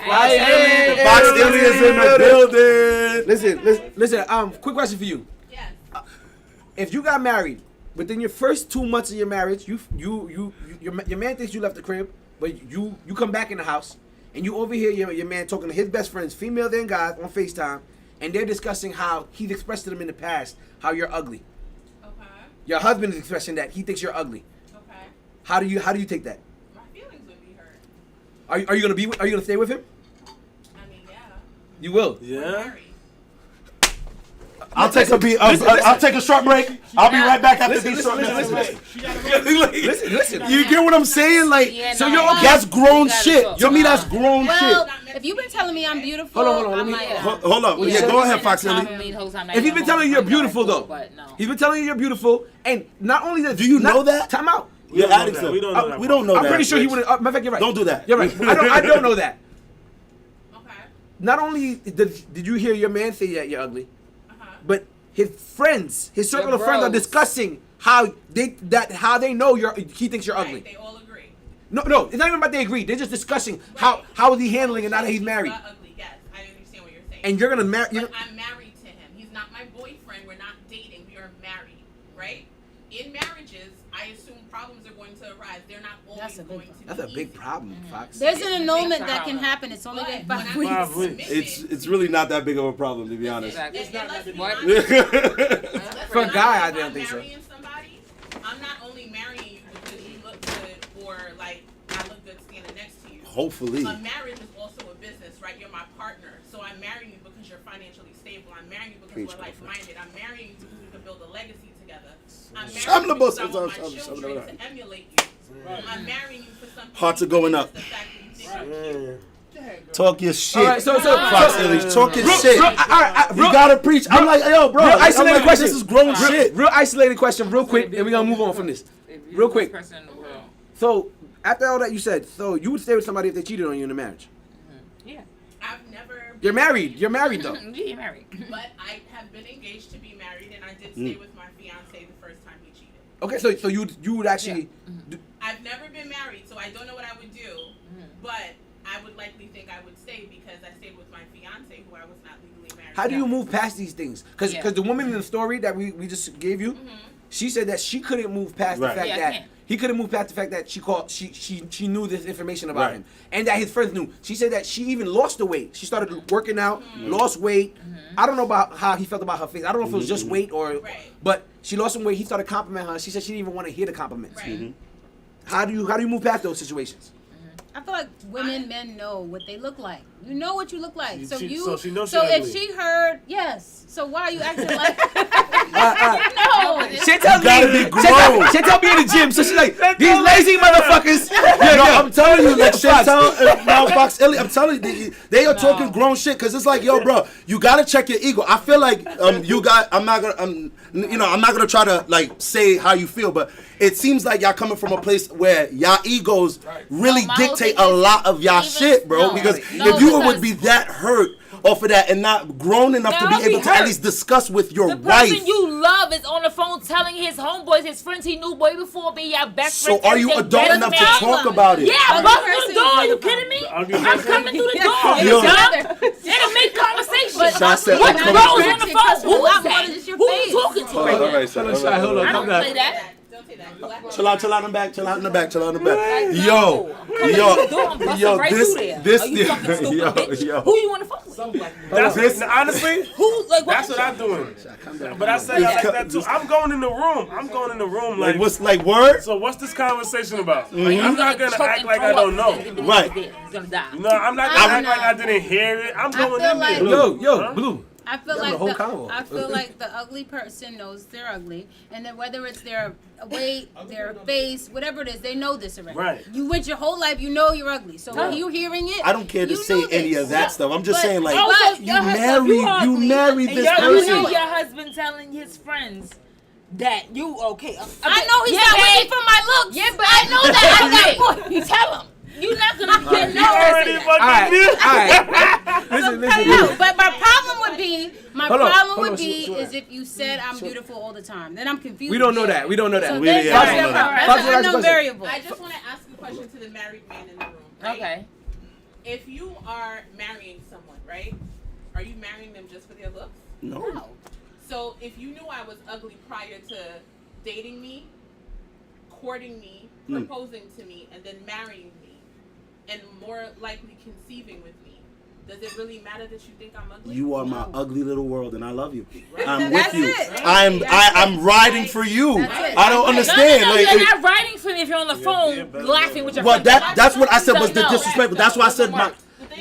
Hey, Fox Illy is in the building. Listen. Quick question for you. Yes. If you got married within your first 2 months of your marriage, your man thinks you left the crib, but you come back in the house and you overhear your man talking to his best friends, female then guys, on FaceTime, and they're discussing how he's expressed to them in the past how you're ugly. Okay. Your husband is expressing that he thinks you're ugly. Okay. How do you take that? My feelings would be hurt. Are you gonna stay with him? I mean, yeah. You will. Yeah. Married. I'll take a short break. I'll be right back after these short messages. Listen. You get what I'm saying? Like, Yeah, so no, you're yeah. that's grown You gotta shit. talk. To me, that's grown Well, shit. if you've been telling me I'm beautiful, Hold on, let me- I might, Hold up. Yeah, go ahead, Fox Illy. If he's been telling you you're beautiful though, But no. he's been telling you you're beautiful, and not only that, Do you know that? Time out. You're don't know adding that. stuff. We don't know that We part. don't know I'm that. pretty sure he Rich. would have. Matter of fact, you're right. Don't do that. You're right. I don't know that. Okay. Not only did you hear your man say that you're ugly, Uh-huh. but his friends, his circle Your of friends are bros. discussing how they know he thinks you're ugly. Right, they all agree. No, it's not even about they agree. They're just discussing how is he handling it now that he's married. Not ugly, yes. I understand what you're saying. And you're gonna marry. But I'm married to him. He's not my boyfriend. We're not dating. We are married, right? In marriages, I assume problems are going to arise. They're not always That's a big going to That's be a big easy. problem, Fox. there's an It's a annulment big that can problem. happen. It's only been But 5 when I'm weeks. Wow, wait. It's really not that big of a problem, to be honest. Exactly. Let's be What? honest. For a guy, I If don't I'm think so. marrying somebody, I'm not only marrying you because you look good or like I look good standing next to you. Hopefully. A marriage is also a business, right? You're my partner. So I'm marrying you because you're financially stable. I'm marrying you because Preach, we're like-minded. I'm marrying you because we can build a legacy together. I'm Sham marrying the you bus, because I want my sham, children sham, to emulate you. I'm marrying you for something. Hearts are going because up. the fact that you think you're cute. Talk your shit. All right, so Fox Illy, talk your shit. You real, gotta preach. I'm like, yo, bro. real I'm isolated like, question. This is grown shit. Real isolated question, real quick, and we're gonna move on from this. Real quick. Person in the world. So after all that you said, so you would stay with somebody if they cheated on you in a marriage? Yeah. I've never. You're married. You're married though. You're married. But I have been engaged to be married, and I did stay with my fiance the first time he cheated. Okay, so you would actually. I've never been married, so I don't know what I would do. But I would likely think I would stay because I stayed with my fiance, who I was not legally married. How do to. you move past these things? Because Yeah. the woman in the story that we just gave you, she said that she couldn't move past Right. the fact Yeah, I that can't. he couldn't move past the fact that she knew this information about Right. him and that his friends knew. She said that she even lost the weight. She started working out, lost weight. I don't know about how he felt about her face. I don't know if it was just weight or, Right. but she lost some weight. He started complimenting her. She said she didn't even want to hear the compliments. Right. How do you move past those situations? I feel like men know what they look like. You know what you look like. So So she knows So she if ugly. she heard, yes. So why are you acting like? All right. No, Chantel gotta be grown. Chantel be in the gym, so she's like, these lazy motherfuckers. No, I'm telling you, like Chantel, now Fox Ellie, I'm telling you, they are talking grown shit because it's like, yo, bro, you gotta check your ego. I feel like I'm not gonna try to like say how you feel, but it seems like y'all coming from a place where y'all egos really My whole dictate thing a is lot of y'all even- shit, bro. no, Because no, if you would because- be that hurt off of that and not grown enough to Now be I'll be able to at hurt. least discuss with your The wife. person you love is on the phone telling his homeboys, his friends he knew way before be your best So friend. are you everything, adult best enough to man. talk about it? Yeah, I'm Ugly busting through the person door. is You the kidding me? Ugly I'm person. coming through the door. Yo. It'll make conversation. Shots said What uncomfortable. girls on the phone? Who is More that? than just your Who you face. talking to right now? All right, son. Hold on, hold on. I don't play that. Don't say that. Chill out in the back, chill out in the back. Like, Yo, no. I'm coming yo, through the door, I'm busting yo, right this, through there. this, Are you fucking stupid, yo, bitch? yo. Who you want to fuck with? That's honestly. Who, like, That's what I'm doing. But I said I like that too. I'm going in the room. Like, what's like word? So what's this conversation about? He's I'm not gonna choke act and like throw I don't up. know. Right. He's gonna die. No, I'm not gonna act like I didn't hear it. I'm going feel in like- there. Yo, Blue. I feel That was like a whole convo. I feel like the ugly person knows they're ugly, and then whether it's their weight, their face, whatever it is, they know this already. Right. You went your whole life, you know you're ugly. So when you hearing it, I don't care to you say know any this. of that stuff. I'm just But- saying, like, Also, you your husband, married and this you person. know your husband telling his friends that you okay. I know he's Yeah, not with babe. me for my looks. Yeah, but I know that. I got You tell him. You're not gonna get You already no. fucking knew. Alright. Listen. No, but my problem would be, Hold on, is if you said I'm beautiful all the time. Then I'm confused. We don't know that. We don't know that. So We- then yeah, that's I don't know that. that's Fox, an what unknown question? variable. I just want to ask a question to the married man in the room. Right? Okay. If you are marrying someone, right? Are you marrying them just for their looks? No. So if you knew I was ugly prior to dating me, courting me, proposing to me, and then marrying me, and more likely conceiving with me, does it really matter that you think I'm ugly? You are my ugly little world, and I love you. I'm That's with you. it. I'm riding for you. That's it. I don't understand. No, Like, you're it- not writing for me if you're on the phone laughing with your well, friends. that's what I said was the No, disrespectful. That's why I said my.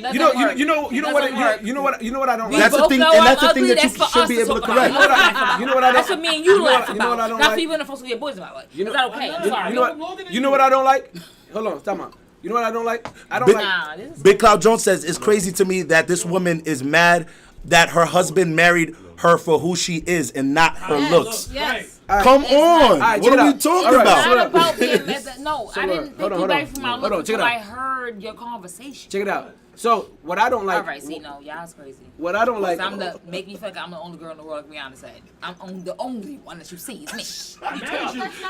Doesn't You know work. what Doesn't work. you know what I don't We like. That's the both thing, know and I'm that's the thing ugly, that that's you for should us be to able to talk correct. about. You know what I don't. That's what me and you laugh You know what I about. don't Not like? for you and supposed to get boys about. You know- Is that okay? I'm sorry. You know what I don't like? Hold on, stop on. You know what I don't like? I don't Big- like. Nah, this is Big Cloud Jones says it's crazy to me that this woman is mad that her husband married her for who she is and not her looks. Yes. Come on, right, what check it are we out. talking All right, about? so- not about being no, So I look, didn't think hold on, you hold back on. from my Hold on, looks check it until out. I heard your conversation. Check it out. So what I don't like. All right, see, no, y'all's crazy. What I don't like. I'm the make me feel like I'm the only girl in the world. Like Rihanna said, I'm the only one that you see. It's me.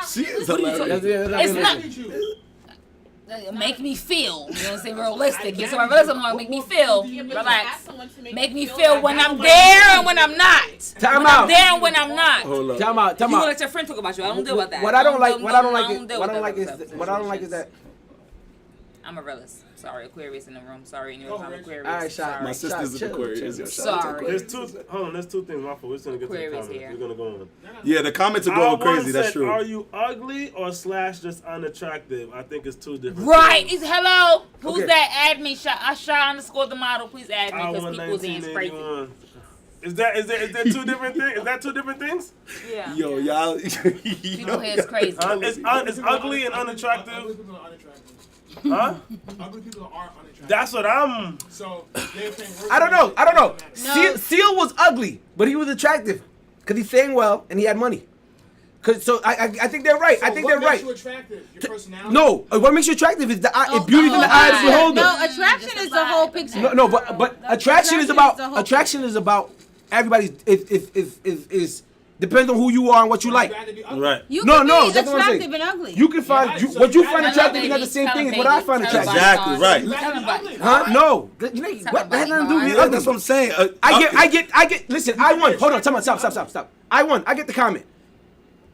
She is What are you hilarious. It's not. Make me feel. You know what I'm saying? Realistic. Get some realism on. Make me feel. Yeah, but you Relax. ask someone to Make me like feel when that. I'm there and when I'm not. Time When out. I'm there and when I'm not. Hold up. Time out. You Time gonna out. let your friend talk about you. I don't deal with that. What I don't like. What I don't like. deal What I with don't like is. that. What I don't like is that. I'm a realist. Sorry, Aquarius in the room. Sorry, anyone. I'm Aquarius. All right, shot. Sorry. My sister's an Chill, Aquarius. chill. Sorry. There's two things. My fault. We're just gonna get to the Aquarius comments. here. We're gonna go on. Yeah, the comments are going One crazy. That's said, true. Are you ugly or / just unattractive? I think it's two different. Right. things. It's hello. Who's Okay. that? Add me. Shah underscore the model. Please add me because people's hands crazy. 11981. Is that two different things? Is that two different things? Yeah. Yo, y'all. People hands crazy. It's ugly and Ugly unattractive. people are unattractive. Huh? Ugly people are unattractive. That's what I'm. So they're saying I don't know. I don't know. No. Seal was ugly, but he was attractive because he sang well and he had money. So I think they're right. I think they're right. What makes you attractive? Your personality? No, what makes you attractive is the eye. Beauty's in the eye of the beholder. No, attraction is the whole picture. No, but attraction is about everybody's is depends on who you are and what you like. Right. You No, can no, be that's what I'm saying. attractive and ugly. You can find Yeah, so what you I find love attractive is not the babies. same Tell thing them as what I babies. find Tell them attractive. Exactly, body right. parts. Tell them body Huh? parts. No, that Tell has them nothing to do body with Yeah, ugly. that's what I'm saying. I get. Listen, I won. Hold on, stop. I won. I get the comment.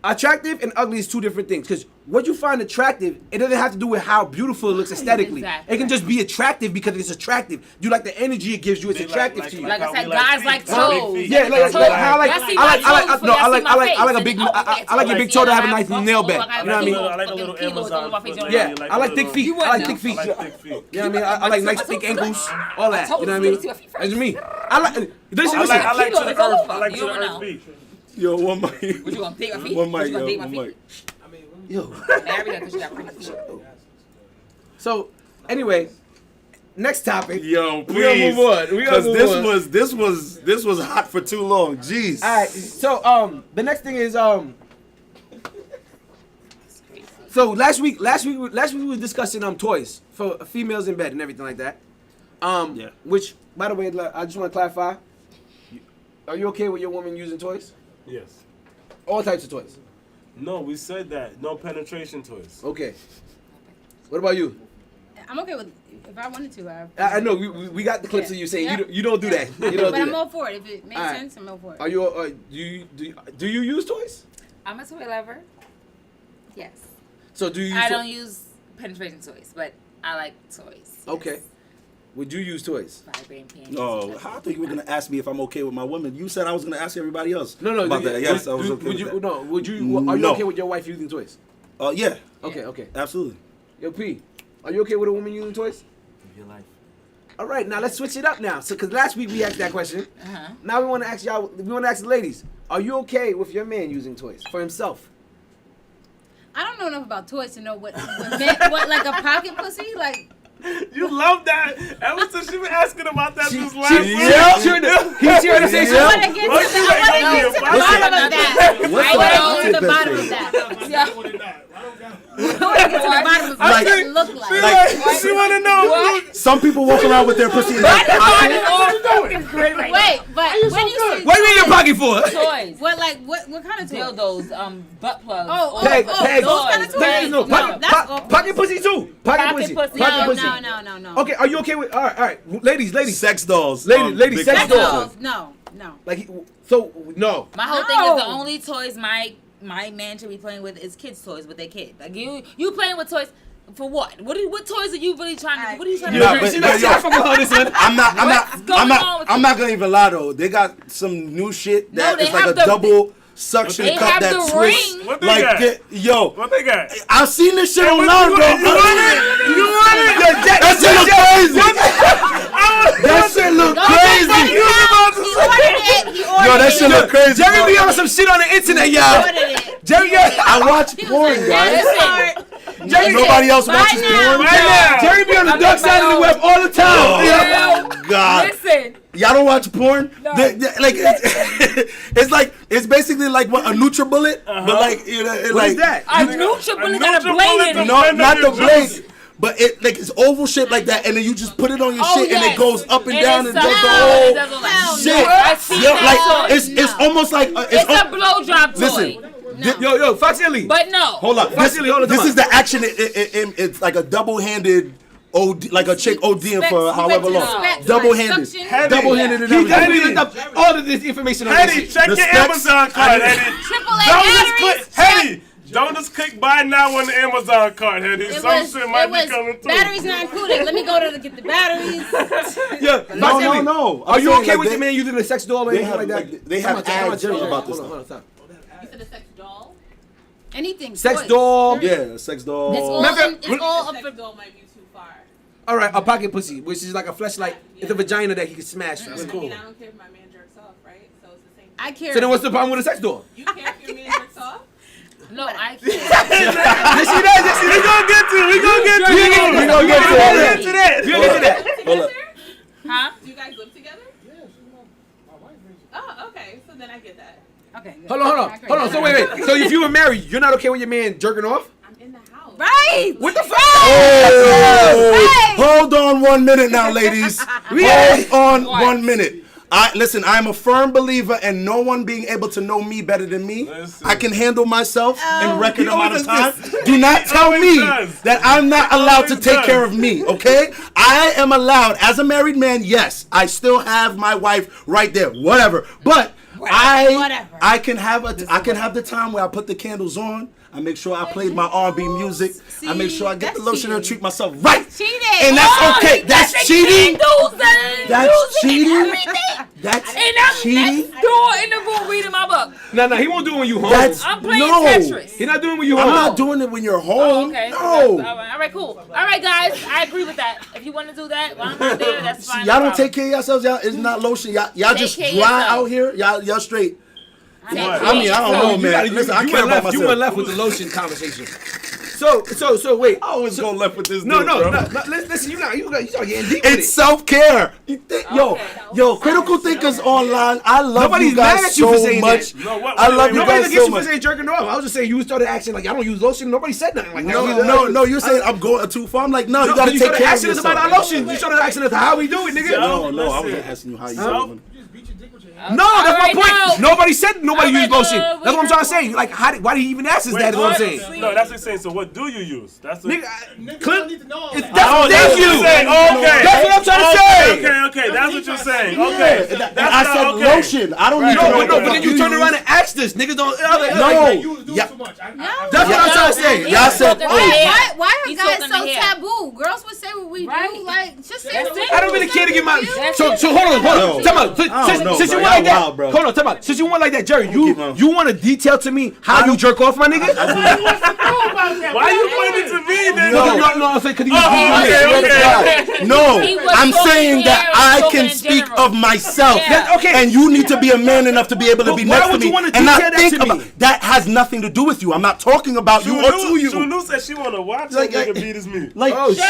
Attractive and ugly is two different things. Because what you find attractive, it doesn't have to do with how beautiful it looks aesthetically. Exactly. It can just be attractive because it's attractive. You like the energy it gives you. It's They attractive to you. Like I how said, we guys feet. like Huh? toes. Big feet. Yeah, like how I Y'all see like my I toes like before no y'all I like see my I like face. I like a And big then, oh, okay, I like a so big I toe to see have a I nice have nail muscles, bed. like I You know what I mean? have I like a fucking little kilos Amazon all over my face. foot, Yeah, like I like a thick little- feet. You I wouldn't like thick feet. I like thick feet. You know what I mean? I like nice thick ankles, all that. You know what I mean? That's me. I like. Listen, I listen. like to the Kilos all earth. over. I like to You the don't earth know. feet. Yo, one mic. What you gonna take my feet? One What mic, you gonna yo. take my One feet? mic. I mean, Yo. Marry her because she got pretty feet. So, anyway, next topic. Yo, We gonna please. move on. We gonna Because move this was hot for too long. Jeez. All right. So, the next thing is So last week we were discussing toys for females in bed and everything like that. Yeah. Which, by the way, I just want to clarify. Are you okay with your woman using toys? Yes. All types of toys. No, we said that. No penetration toys. Okay. What about you? I'm okay with if I wanted to. I know we got the clips Yeah. of you saying Yeah. you don't do that. You don't But do I'm that. all for it. If it makes All right. sense, I'm all for it. Are you do you use toys? I'm a toy lover. Yes. So do you? I don't use penetration toys, but I like toys. Okay. Would you use toys? Vibrating panties. Oh, I thought you were gonna ask me if I'm okay with my woman. You said I was gonna ask everybody else. No. about that. Yes, I was would, okay would with you? that. No. Would you? Are you No. okay with your wife using toys? Yeah, Okay. absolutely. Yo, P, are you okay with a woman using toys? Your life. All right, now let's switch it up now. So, because last week we asked that question. Uh-huh. Now we want to ask y'all. We want to ask the ladies. Are you okay with your man using toys for himself? I don't know enough about toys to know what like a pocket pussy like. You love that. Ever since she been asking about that since last week. He's here to say I something. want to get to the bottom of that. I want to get to the bottom of that. I want to not. I don't got. I want to get to the bottom of what Like- it look like. She want to know. Some people walk around with their pussy in their pocket. Wait, but when you say What do you need your pocket for? Toys. what kind of toys? Dildos, butt plugs. Oh, Peg, oh, peg. those kind of toys. Peg, no, pocket, that's all. pocket pussy too. Pocket pussy. pussy. Pocket pussy. No. Okay, are you okay with? All right, ladies. Sex dolls. Ladies, big sex time. dolls. No. Like, so no. My whole thing No. is the only toys my man should be playing with is kids' toys with their kid. Like you playing with toys for what? What toys are you really trying to? What are you trying to? Nah, do? but- She's not yo, from this one. I'm not gonna even lie though. They got some new shit No, that they is like a have the- double suction They cup have that the twists. ring. What they Like got? yo, What they got? I've seen this shit Hey, what online, you bro. want? You want it? You want it? That shit look crazy. That shit look crazy. He ordered it. Yo, that shit look crazy. Jerry bro. be on some shit on the internet, y'all. Jerry, I watch porn, guys. Jerry, Nobody else watches porn. Right now. Jerry be on the dark side of the web all the time. Oh God. Listen, Y'all don't watch porn? No. Like it's basically like what a NutriBullet, but like you know, What is that? a NutriBullet got a blade in it. No, Defend not the your blade. But it like it's oval shaped like that, and then you just put it on your Oh, shit, and it yes. goes up and And down it and does the sucks. whole It does all that. shit. I've seen Yo, that like it's almost like It's a blowjob toy. listen. Yo, Fox Illy. But no. Hold up. This, Hold on, this come is the action. It's like a double-handed OD, like a chick ODing for however long. Double-handed. Double-handed and He everything. definitely looked up all of this information on Hetty, this. check The your specs- Amazon card, Hetty. Triple A Don't just click, batteries. Hetty. Don't just click buy now on the Amazon card, Hetty. Some shit might be coming through. batteries not included. Let me go to get the batteries. Yeah, No. Are you I'm saying, okay like, with they- your man using a sex doll or they anything have, like that? like, they have ads Jerry, about this hold on, stuff. stop. You said a sex doll? Anything. Sex toys. doll. Yeah, a sex doll. It's all, Remember- it's all A up sex for. doll might be too far. All right, a pocket pussy, which is like a fleshlight. It's a vagina that he can smash. I That's mean, cool. I don't care if my man jerks off, right? So it's the same thing. I care. So then what's the problem with a sex doll? You care if your man jerks off? No, I can't. Yes, she does. Yes, she We does. gonna get to it. We gonna get to We it. gonna get to We gonna that. get to that. We gonna get to that. Hold up. Huh? Do you guys live together? Yeah, she's my wife. Oh, okay. So then I get that. Okay. good. Hold on. So wait. So if you were married, you're not okay with your man jerking off? I'm in the house. Right. What the fuck? Oh, hold on 1 minute now, ladies. Hold on 1 minute. Listen, I'm a firm believer in no one being able to know me better than me. Listen. I can handle myself in record He amount always of time. does Do not tell always me does. that I'm not allowed to always take does. care of me, okay? I am allowed, as a married man, yes, I still have my wife right there, whatever. But Whatever. I can have the time where I put the candles on. I make sure I play my R&B music. I make sure I get the that's lotion and cheating. treat myself right. Cheating. And that's okay. That's cheating. That's cheating. That's And I'm cheating. next door in the room reading my book. No, he won't do it when you home. That's I'm playing no. Tetris. He's not doing it when you I'm home. not doing it when you're Oh, home. okay. No. All right, cool. All right, guys, I agree with that. If you want to do that while I'm not there, that's fine. Y'all no don't take problem. care of yourselves. Y'all, it's not lotion. Y'all Take just care of dry yourself. out here. Y'all straight. I mean, I don't know, man. Listen, I care about myself. You went left with the lotion conversation. So wait. I always go left with this. No. bro. Listen, you start getting deep with It's self-care. Yo, critical thinkers online. I love Nobody's you mad guys at you for so saying much. that. No, I love you Nobody guys against so you for much. saying jerking off. I was just saying you started acting like I don't use lotion. Nobody said nothing like that. No. You're saying I'm going too far. I'm like, no, you gotta you take started care of asking us yourself. about our lotion. You started asking us how we do it, nigga. No, I Listen. wasn't asking you how you Huh? doing. You just beat your dick with your hand. No, that's my Alright, point. no. Nobody said nobody Alright, used lotion. no, That's what I'm trying to say. Like, why did he even ask us that? Is what I'm saying. No, that's what he's saying. So what do you use? That's what. Nigga, Niggas Clint, don't need to know all it's that. that's thank you. Okay. That's what I'm trying to say. Okay. That's what you're saying. Yeah, Okay. and I said okay. lotion. I don't need to know No, but what then you turned around and asked us. Niggas don't. No. You do Yeah. too much. That's what I'm trying to say. Y'all said, Why are He's guys talking so to hair. taboo? Girls would say what we Right. do. Like, just say That's what it. we I don't really care to get my. That's So it. hold on. Yo. Tell me, I don't know, since you bro. want like Y'all that, wild, bro. hold on. Tell me, since you want like that, Jerry, keep on. you want to detail to me how you jerk off, my nigga? Why you pointing to me then? No, I'm saying because he was Okay. No, He was I'm talking saying that here, I talking can in speak general. of myself. Yeah. Okay. And you need to be a man enough to be able to But be why next to would me you wanna and not detail that think to me? about that. Has nothing to do with you. I'm not talking about you or to you. Shunu said she wanna watch Like, that nigga beat his meat. Like, Oh shit.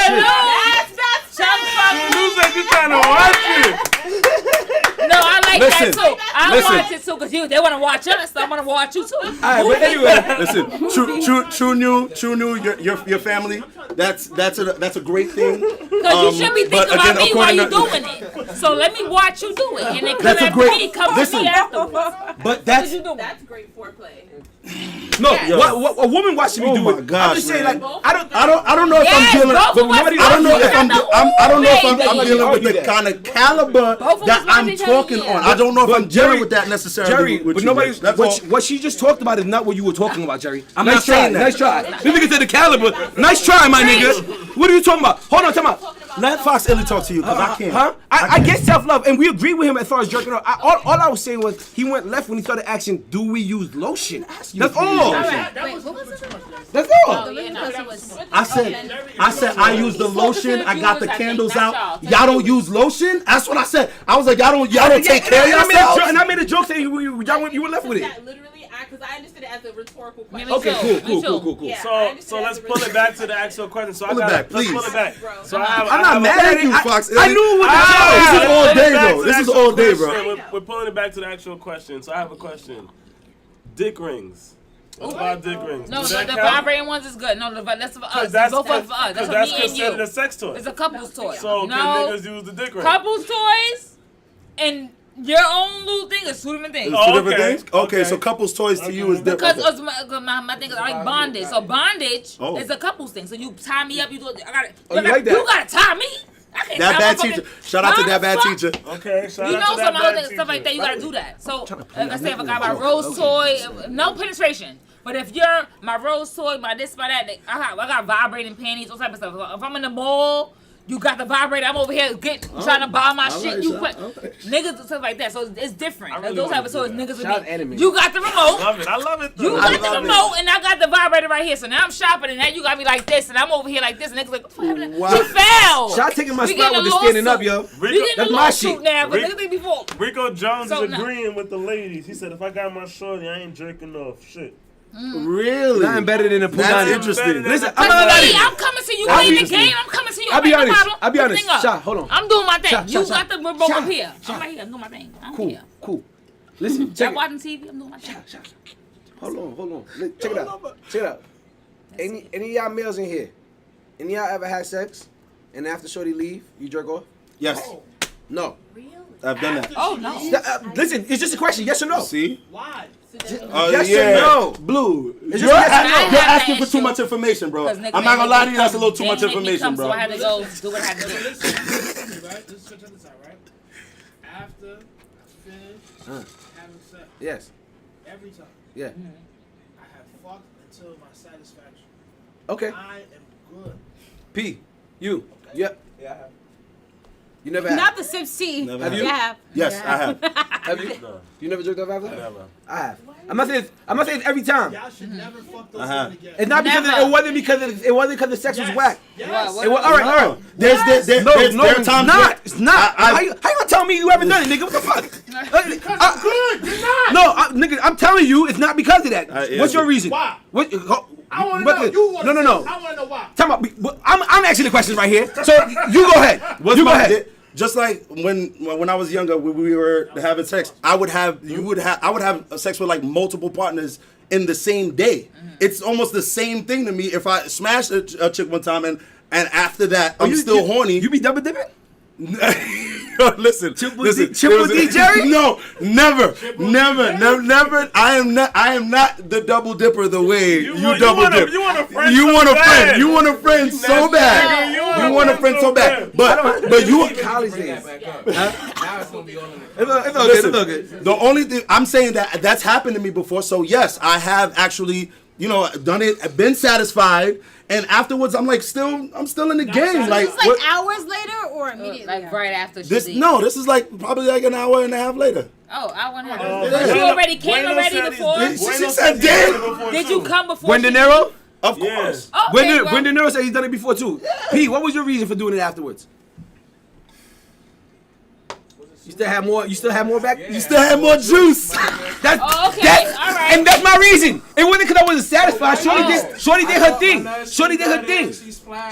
Shunu said she trying to watch it. No, I like Listen, that too. I listen. watch it too because they want to watch us. So I want to watch you too. All right, but anyway, listen, True New, your family. That's a great thing. Because you should be but thinking about again, me while according you to- doing it. So let me watch you do it, and then come That's a after great- me. Come listen. to me afterwards. But that's That's great foreplay. no, Yo. what a woman watching me Oh do my it. I'm gosh, just saying, man. like, I don't know if Yes, I'm dealing. both of us I don't know if I'm Baby. dealing with the Argue kind of caliber Both of that us watch I'm each other, talking yeah. on. I don't know if But I'm dealing Jerry- with that necessarily. Jerry, with but you, nobody. Rich. That's all. What she just talked about is not what you were talking about, Jerry. I'm nice not try, saying that. Nice try. This nigga said the caliber. Nice try, my nigga. What are you talking about? Hold on, tell me. Let Fox Illy talk to you because I can't. Huh? I get self-love, and we agree with him as far as jerking off. All I was saying was he went left when he started asking, do we use lotion? That's all. Wait, what was it? That's all. Yeah, no, it was. I said I use the lotion. I got the candles out. Y'all don't use lotion. That's what I said. I was like, y'all don't take care of yourselves. And I made a joke saying you were left with it. That literally, because I understood it as a rhetorical question. Me Okay, too. cool. Yeah, I So understood let's as a pull it back to the actual question. So Pull it I got back, let's pull please. it back. Bro. So I have. I'm not mad at Thank you, it. Fox I Illy. knew what This is the all Let's day, pull it back though. to This the is actual all day, bro. question. We're pulling it back to the actual question. So I have a question. Dick rings. What about dick rings? No, Does the that count? vibrating ones is good. No, that's for us. That's Both of us. That's for that's me and considered you. a sex toy. It's a couple's toy. So no, can niggas use the dick ring? couple's toys and your own little thing is two different things. It's two different okay. things. Okay, Okay. so couples toys to you is different. Because Okay. my thing is I like bondage. So bondage Oh. is a couple's thing. So you tie me up. You do. I got Oh, you like that? You gotta tie me. I can't That tie bad my fucking- teacher. Shout out to Huh? that bad Fuck. teacher. Okay, shout You out know to that some other bad stuff like teacher. that. You gotta do that. So trying to play like I that say, if I nigga got my joke. rose toy, no penetration. But if you're my rose toy, my this, my that, I got vibrating panties, all type of stuff. If I'm in the mall, you got the vibrator. I'm over here trying to buy my all shit. right, You shout- put okay. niggas and stuff like that. So it's different. I really Those type wanna of toys, do that. niggas Shout with me. anime. You got the remote. I love it. You though. got the love it. remote, and I got the vibrator right here. So now I'm shopping, and now you got me like this, and I'm over here like this, and niggas like, what happened? Wow. She fell. Shout taking my We spot getting with a the standing up, lawsuit. yo. We Rico, getting That's a my lawsuit shit. now, but Rico- niggas think before. Rico Jones So is now- agreeing with the ladies. He said, if I got my shorty, I ain't jerking off shit. Really? Nothing better than a That's punani. interesting. Listen, Cause I'm not me, lying. I'm coming to you. I'll We in be the honest. game. I'm coming to you. I'll be I'm honest. bottle. I'll be Put the honest. thing up. Shot, hold on. I'm doing my thing. Shot, You shot, got the shot. remote Shot, up here. shot. I'm right here. I'm doing my thing. I'm Cool, here. cool. Listen, Y'all check it. watching TV? I'm doing my thing. Hold on. Check it out. Check it out. Any of y'all males in here? Any of y'all ever had sex and after shorty leave, you jerk off? Yes, No. I've done that. Oh no. Listen, it's just a question. Yes or no? See? Why? Yes or no? Blue. It's You're, just yes or no. you're I have asking that for too issue. much information, bro. Cause I'm niggas not make gonna lie to me you. That's a come. little too They much make me information, come, bro. So I had to go do what I had to do. Listen, right? Just check this out, right? After I finish having sex, Yes. every time Yeah. I have fucked until my satisfaction. Okay. I am good. P. You. Yep. Yeah. You never had. Not the sip C. Never Have had. you? Yeah. Yes, I have. Have you? No, You never jerked off after? never. I have. I'm not saying it's every time. Y'all should never fuck those Uh-huh. women again. It's not because Never. it wasn't because the sex was whack. Yes. What? It was, all right. There's No, there are it's times not. where It's not. I- How you gonna tell me you haven't done it, nigga. What the fuck? Good, you're not. No, nigga, I'm telling you, it's not because of that. Yeah. What's your reason? Why? What? I want to know. You want to No. I want to know why. Time out. I'm asking the questions right here. So you go ahead. What's You go my ahead. Just like when I was younger, when we were having sex, I would have sex with like multiple partners in the same day. It's almost the same thing to me. If I smash a chick one time and after that I'm still horny. You be double dipping? Yo, listen. Triple listen. D, Jerry? No, never. I am not the double dipper the way you double dip. You want a friend? You so want a bad. friend. You want a friend so bad. You want a friend so bad. But you. College Bring days. that back up. Now it's gonna be on the It's all good. It's all good. The only thing I'm saying that's happened to me before. So yes, I have actually, done it, been satisfied, and afterwards I'm like, I'm still in the game. Like, It's like hours later or immediately. Like right after she this? leaves. No, this is like probably like an hour and a half later. Oh, I want to yeah. You already came Bueno already said before? he's- She Bueno said said he damn. did it before, Did you too. come before When De she Niro? Of Yeah. course. Okay, When De Niro said he's done it before too. P, what was your reason for doing it afterwards? You still have more back? You still had more juice. That's, Oh, okay, all right. And that's my reason. It wasn't because I wasn't satisfied. Shorty did her thing. Shorty did her thing.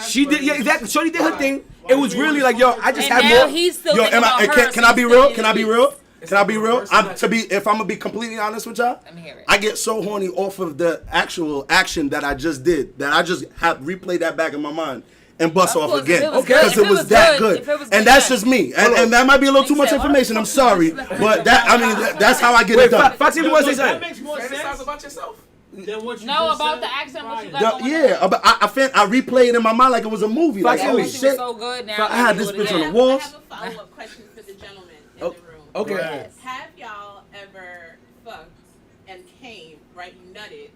She did, yeah, exactly. Shorty did her thing. It was really like, yo, I just And have now more. he's still Yo, thinking about her. can I be real? Can I be real? Can I be real? If I'm gonna be completely honest with y'all. Let me hear it. I get so horny off of the actual action that I just did that I just have replayed that back in my mind and bust Of off course, again if it was because good- it was that good. if it was And good, that's yeah. just me. And that might be a little too much said, what? information. I'm sorry, but that's how I get Wait, it done. Foxy, you want to say That something? makes more Fantasize sense about yourself. than what you No, just about said the accent, what you prior. got going Yeah, but I replay it in my mind like it was a movie. Like, Foxy, holy She was shit. so good now. I had this Like, bitch on yeah. the walls. I have a follow-up question for the gentlemen in Oh, the room. okay. Right. Have y'all ever fucked and came, right? You nutted,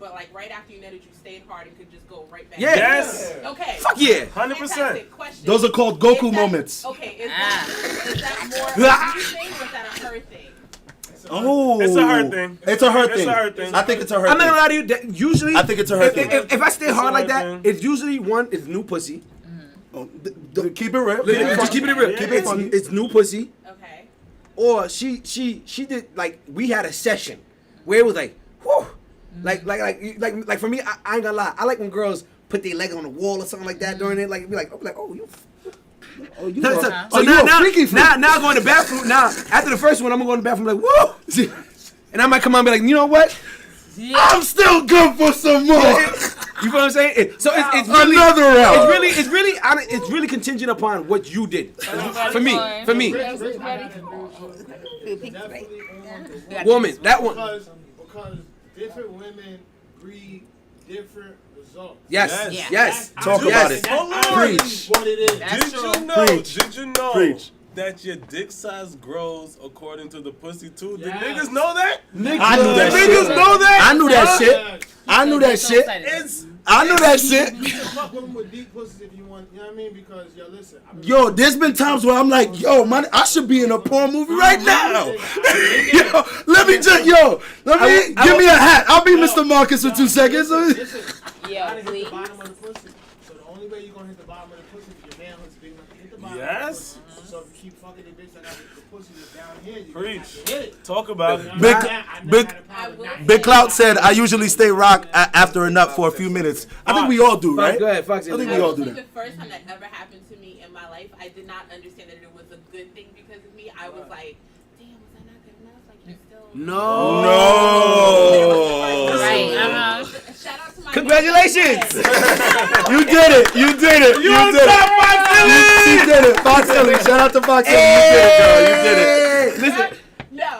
but like right after you nutted, you stayed hard and could just go right back. Yeah. Yes. Okay. Fuck yeah. 100%. Fantastic question. Those are called Is Goku that- moments. Okay, is Ah. that more of a you thing or is that a her thing? Oh, It's a her thing. It's a her It's thing. a her thing. I think it's a her I'm not thing. gonna lie to you. Usually, I think it's a her thing. If I stay hard a like her that, thing. it's usually one. It's new pussy. Oh, keep it real. Just keep it real. Keep it funny. It's new pussy. Okay. Or she did like we had a session where it was like, whew, like for me, I ain't gonna lie. I like when girls put their leg on the wall or something like that during it. Like be like, oh you. Oh, you So, are- so oh, you a now, freaky freak. now going to the bathroom. Now after the first one, I'm gonna go in the bathroom like, whoa, and I might come out and be like, you know what? I'm still good for some more. You feel what I'm saying? So it's really, Another round. it's really contingent upon what you did. For me. Definitely on the Woman, that one. because different women breed different results. Yes. Yeah. Talk Yes. about it. Hold on. Preach. What it is. That's true. Preach. Did you know Preach. that your dick size grows according to the pussy too? Did Yes. niggas know that? I knew that Niggas shit. know that? I knew that shit. I knew that shit. It's I knew that shit. You can fuck women with deep pussies if you want. You know what I mean? Because yo, listen. Yo, there's been times where I'm like, yo, man, I should be in a porn movie right now. Yo, let me give me a hat. I'll be Mr. Marcus for 2 seconds. Listen, you Yeah, gotta hit please. the bottom of the pussy. So the only way you're gonna hit the bottom of the pussy is your manhood's big enough to hit the bottom. Yes. Of the pussy. So if you keep fucking the bitch, I got the pussy that's down here. You Preach. hit it. Talk about it. Big- I never big- had a problem with that. Big Clout said, I usually stay rock after a nut for a few minutes. I think we all do, right? Go ahead, Foxy. I think we all do Actually, that. the first time that ever happened to me in my life, I did not understand that it was a good thing because of me. I was like, damn, was I not good enough? Like, you still. No. No. Right, Shout out to my Congratulations. You did it. You did it. You did it. She did it. Fox Hilly. Shout out to Fox Hilly. You did it, girl. You did it. Listen, No.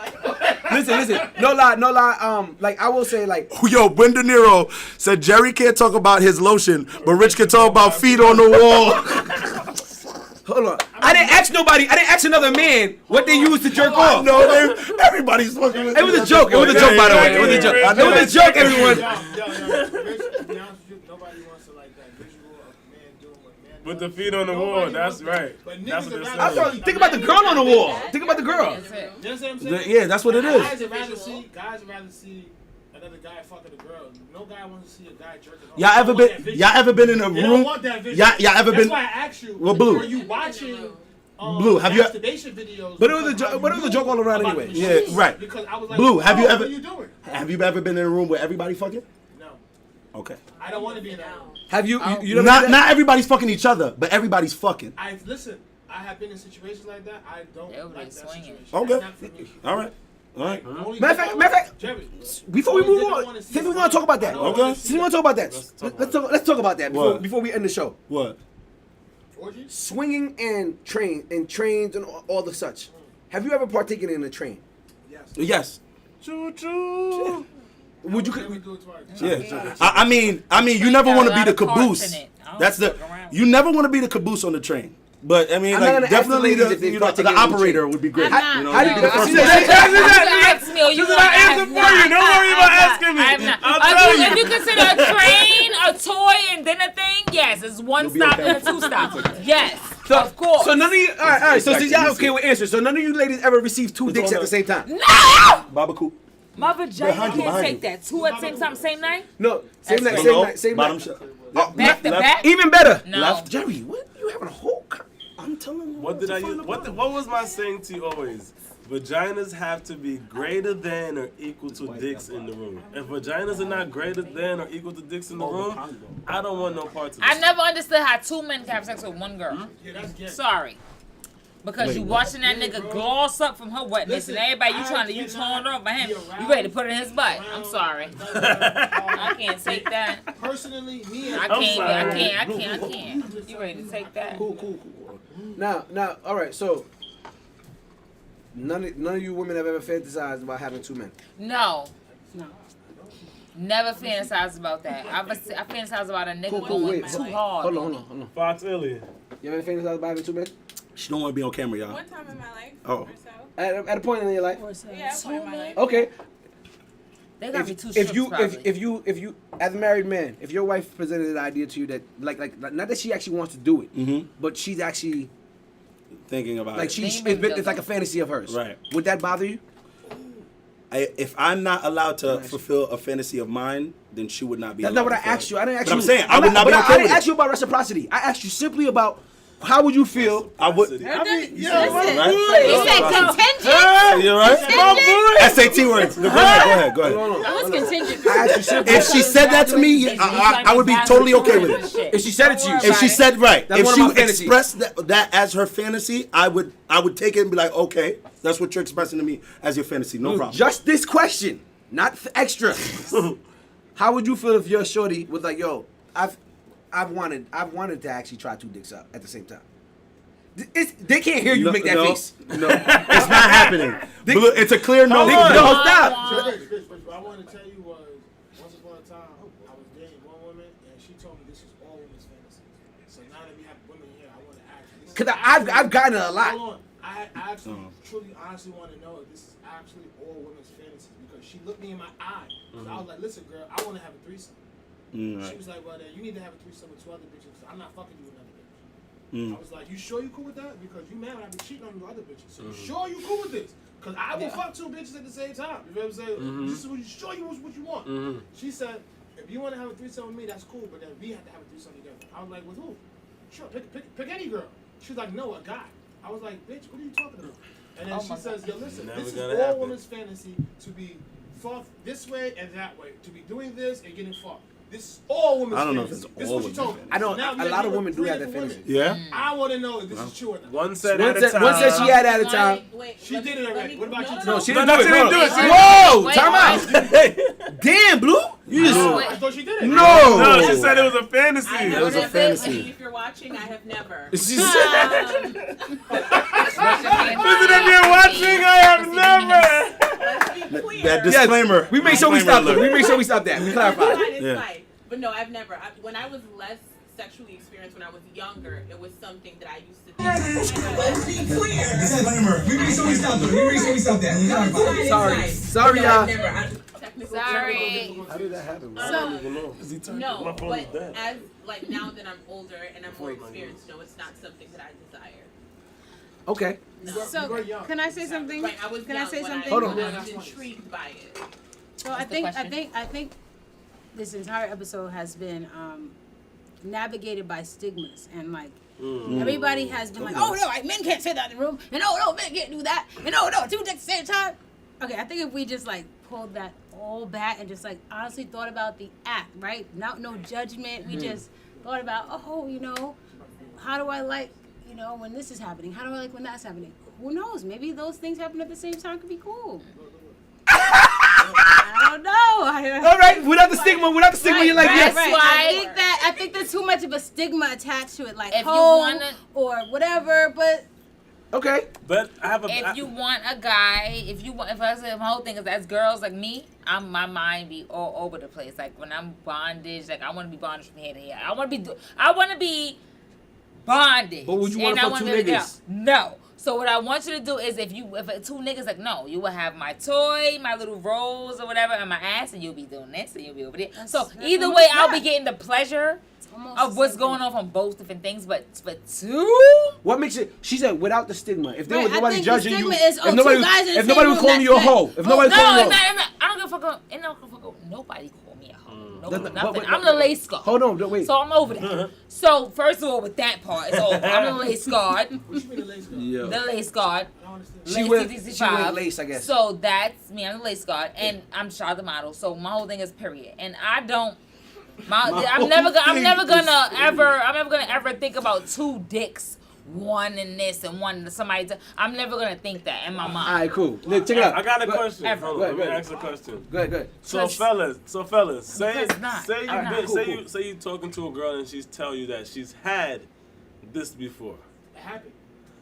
listen. No lie. Like I will say, like Yo, Ben De Niro said Jerry can't talk about his lotion, but Rich can talk about feet on the wall. hold on. I didn't ask nobody. I didn't ask another man what they used to jerk off. No, everybody's fucking with It was a joke. It was a joke, by the way. It was a joke. It was a joke, everyone. Yo, Rich, to be honest with you, nobody wants to like that visual of a man doing what man With the does. feet on the Nobody wall, wants that's to. right. But That's niggas what would they're rather saying. see- Think about the girl on the wall. Think about the girl. You know what I'm saying? Yeah, that's what it is. Guys would rather see another guy fucking a girl. No guy wants to see a guy jerking off. Y'all ever been in a They don't room? want that vision. Y'all ever That's been? why I asked you. Well, Blue. Were you watching Blue, have you- masturbation videos. But it was a because joke. how But it was a you joke all around about anyway. the Yeah, machine. right. Because I was like, Blue, have you "Oh, ever- What are you doing? Have you ever been in a room where everybody fucking? No, Okay. I don't want to be in that room. Have you? Oh. You never Not did that? not everybody's fucking each other, but everybody's fucking. I listen. I have been in situations like that. I don't They over like there that swinging. situation. Okay. That's not for me. All right. All right. The only Matter of thing fact- I matter of want- fact, Jerry, Before we only move thing I on, wanna see since is we want to talk about that, I don't Okay. wanna since see we want to talk about that, Let's talk let's talk about that What? before we end the show. What? orgies. Swinging and trains and all the such. Have you ever partaken in a train? Yes. Yes. Choo choo. Would you? Let me do it twice. Yeah. I mean, you never got want a to be lot the of parts caboose. in it. I don't That's the. fuck around. You never want to be the caboose on the train. But I mean, I'm not like gonna ask definitely the ladies if they the partake in the operator train. would be great. I'm not. You know, How do be you- the she person said- that- You ask me, or you She's want not to answer for you. Don't worry about asking me. I'm not. I'll If tell you, if you. you consider a train, a toy, and dinner thing, yes, it's one You'll be stop okay. and a two stop. Yes, of course. So none of you. All right. So Exactly. since y'all okay with answers, so none of you ladies ever received two dicks on at the the- same time. No! Baba Coop. My vagina Behind you, can't behind take you. that. Two at the same time, same night? No, same That's night, great. same Bottom night. shot. Oh, Back to left. back? even better. No. Left. Jerry, what? You having a whole? I'm telling you. What did I use? What was my saying to you always? Vaginas have to be greater than or equal to dicks in the room. If vaginas are not greater than or equal to dicks in the room, I don't want no parts of I this. never understood how two men can have sex with one girl. Yeah, that's gay. Sorry. Because Wait, you what? watching that nigga gloss up from her wetness, Listen, and everybody you I trying to you cannot turned over him. be You ready to put it in his butt? I'm around- sorry. I can't take that. Personally, me and I I'm can't. sorry. I can't. You ready to take that? Cool. Now, all right. So, none of you women have ever fantasized about having two men. No. No. Never fantasize about that. I fantasize about a nigga Cool. going Wait, too hard. Hold on. Fox Illy. You ever fantasized about having two men? She don't want to be on camera, y'all. One time in my life. Oh. Or so. At a point in your life. Yeah, one in my life. Okay. They gotta be two If strips, you probably. if you as a married man, if your wife presented an idea to you that like not that she actually wants to do it, Mm-hmm. but she's actually Thinking about like it. it's like a fantasy of hers. Right. Would that bother you? If I'm not allowed to fulfill a fantasy of mine, then she would not be. That's not what I allowed to fulfill asked you. I it. didn't ask But you. I'm saying I would not be but okay I didn't with ask it. you about reciprocity. I asked you simply about how would you feel. I would. Listen, Right? he said contingent. You're right. SAT words. Go ahead. What's contingent? I asked you simply. If she said that to me, I would be totally okay with it. If she said it to you, If she said right, That's if one of she my would fantasies. express that as her fantasy, I would take it and be like, okay, that's what you're expressing to me as your fantasy. No problem. just this question, not extra. How would you feel if your shorty was like, yo, I've wanted to actually try two dicks out at the same time. They can't hear you make that face. No, it's not happening. Blue, it's a clear no. No, stop. Bitch, what I wanted to tell you was, once upon a time, I was dating one woman, and she told me this is all women's fantasy. So now that we have women here, I want to ask you. Cause I've gotten it a lot. Hold on. I actually, truly, honestly want to know if this is actually all women's fantasies, because she looked me in my eye. So I was like, listen, girl, I want to have a threesome. She was like, well, then you need to have a threesome with two other bitches. I'm not fucking you with another bitch. I was like, you sure you cool with that? Because you mad when I be cheating on you with other bitches. So you sure you cool with this? Because I will fuck two bitches at the same time. You know what I'm saying? This is what you sure you what you want. She said, if you want to have a threesome with me, that's cool. But then we have to have a threesome together. I was like, with who? Sure, pick any girl. She was like, no, a guy. I was like, bitch, what are you talking about? And then she says, yo, listen, Never this is gonna all happen. women's fantasy to be fucked this way and that way. To be doing this and getting fucked. This is all women's I don't know if fantasy. it's This is all what she told me. women's I don't. Now, A lot of we're women do three have that different fantasy. women. Yeah. I want to know if this is true or not. One set One at a said time. she had at a time. She did it already. What about you? No, she No, didn't do she it. didn't do it. She Whoa, Wait, time out. Damn, Blue. You just I thought she did it. no. No, she said it was a I fantasy. have It was a never, fantasy. and if you're watching, I have never. She Um, Listen, if you're watching, I have never. let's be clear. That disclaimer. We make sure we Disclaimer stop. alert. We make sure we stop that. We clarify. It's Yeah. fine. But no, I've never. When I was less sexually experienced, when I was younger, it was something that I used to do. Let's be clear. Disclaimer. We make sure we stop that. We make sure we stop that. Sorry, y'all. Sorry. How did that happen? No, My phone but is dead. as like now that I'm older and I'm more experienced, no, it's not something that I desire. Okay. So, can I say something? Right, I was Can I young say when something? Hold on. I was intrigued by it. So I think this entire episode has been navigated by stigmas and like everybody has been like, oh no, like, men can't say that in the room, and oh no, men can't do that, and oh no, 2 dicks at the same time. Okay, I think if we just like pulled that all back and just like honestly thought about the act, right? No judgment. We just thought about, oh, you know, how do I like, you know, when this is happening? How do I like when that's happening? Who knows? Maybe those things happen at the same time could be cool. I don't know. All right, without the stigma, you're like, yes. Right. I think there's too much of a stigma attached to it, like If you hoe wanna- or whatever. But Okay. But I have a. If you want a guy, if I say my whole thing is as girls like me, my mind be all over the place. Like when I'm bondage, like I want to be bondage from here to here. I want to be bondage. But would you want and to I fuck 2 wanna be able to niggas? get out. No. So what I want you to do is if 2 niggas like no, you will have my toy, my little rolls or whatever, and my ass, and you'll be doing this, and you'll be over there. So either way, I'll be getting the pleasure of what's going on from both different things. But for 2. What makes it? She said without the stigma. If there was I nobody think judging the you, stigma is, if nobody was calling you a hoe, if nobody No, calling you a it's hoe. not. I don't give a fuck. It don't give a fuck. Nobody call me a hoe. No, But- nothing. but- I'm the lace guard. Hold on, wait. So I'm over that. So first of all, with that part, it's over. I'm the lace guard. What you mean the lace guard? Yeah. The lace guard. I don't understand. She Lace wear 65. lace, I guess. So that's me. I'm the lace guard, and I'm Shaw the model. So my whole thing is period. And I don't. I'm never gonna ever think about 2 dicks, one in this and one in somebody. I'm never gonna think that in my mind. All right, cool. Nick, check it out. I got a Go- question. Ever. Hold Go on, ahead, let me go ahead. ask a question. Go ahead. So fellas, say Because not. say I'm not. say you talking to a girl and she's tell you that she's had this before. It happened.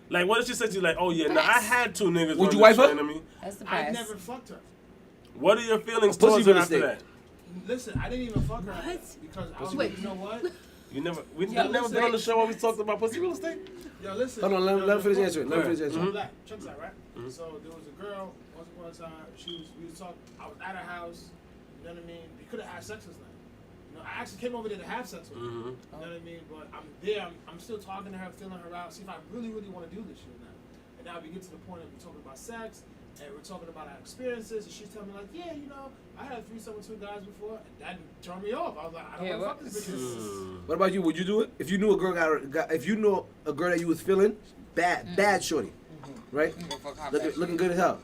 Like, what if she said to you like, oh yeah, now I had 2 niggas. Would you run wife this her? train on me. That's the I past. never fucked her. What are your feelings Pussy towards her real after estate. that? Listen, I didn't even fuck her What? because I was Wait. like, you know what? We never Yo, been listen. on the show where we talked about pussy real estate. Yo, listen. Hold on, let him finish answering. Let him finish answering. So black, check this out, right? So there was a girl once upon a time. We was talking. I was at her house. You know what I mean? We could have had sex this night. You know, I actually came over there to have sex with her. You know what I mean? But I'm there. I'm still talking to her, feeling her out, see if I really want to do this shit now. And now we get to the point of we're talking about sex, and we're talking about our experiences, and she's telling me like, yeah, you know, I had a threesome with 2 guys before, and that turned me off. I was like, I don't want to fuck this bitch. What about you? Would you do it if you knew a girl if you knew a girl that you was feeling bad shorty, right? Looking good as hell.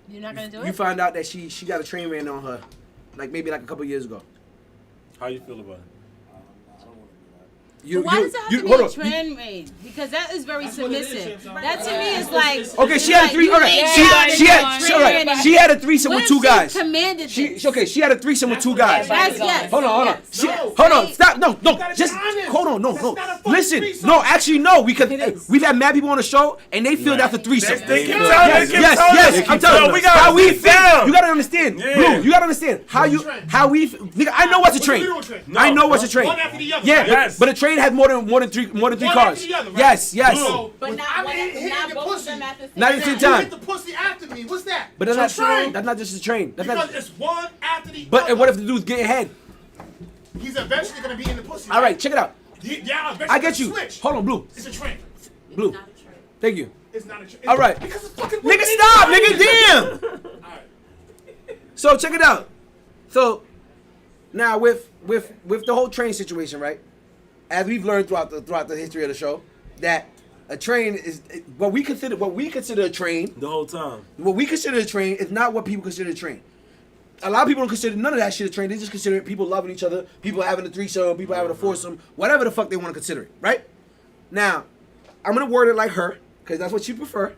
you're not gonna do You it. find out that she got a train ran on her, like maybe like a couple years ago. How you feel about it? You, Why you, does it have you, to be hold a on. trend maid? Because that is very That's what it is, submissive. Sham, That to me is It's- like it's- Okay, she had a you okay. ain't She got had it, she had a threesome What with if 2 she guys. commanded this? She had a threesome with 2 guys. That's yes. Hold on. Yes. Hold on. Stop. No. gotta be Just honest. hold on. No. That's not a fucking Listen. threesome. No. Actually, no. Because It is. we've had mad people on the show, and they feel that's a threesome. They keep Yes, telling us. yes. I'm telling you. We gotta How we sit feel. down. You gotta understand, Yeah. Blue. You gotta understand how you how we. Nigga, I know what's a train. I know what's a train. One after the other, Yeah, right? Yes. but a train has more than three One after cars. the other, right? Yes. So, But not, I mean, hitting not the both of pussy. them at the same Not at the time. same time. You hit the pussy after me. What's that? But It's that's a train. not just a train. That's Because not. it's one after the But other. and what if the dude's getting head? He's eventually gonna be in the pussy. All right, check it out. Yeah, eventually I get you. Switch. Hold on, Blue. It's a train. Blue. Thank you. It's not a train. All right. Because it's fucking Nigga, stop, nigga, damn. All right. So check it out. So now with the whole train situation, right? As we've learned throughout the history of the show, that a train is what we consider a train. The whole time. What we consider a train is not what people consider a train. A lot of people don't consider none of that shit a train. They just consider it people loving each other, people having a threesome, people having a foursome, whatever the fuck they want to consider it, right? Now, I'm gonna word it like her, because that's what she prefer.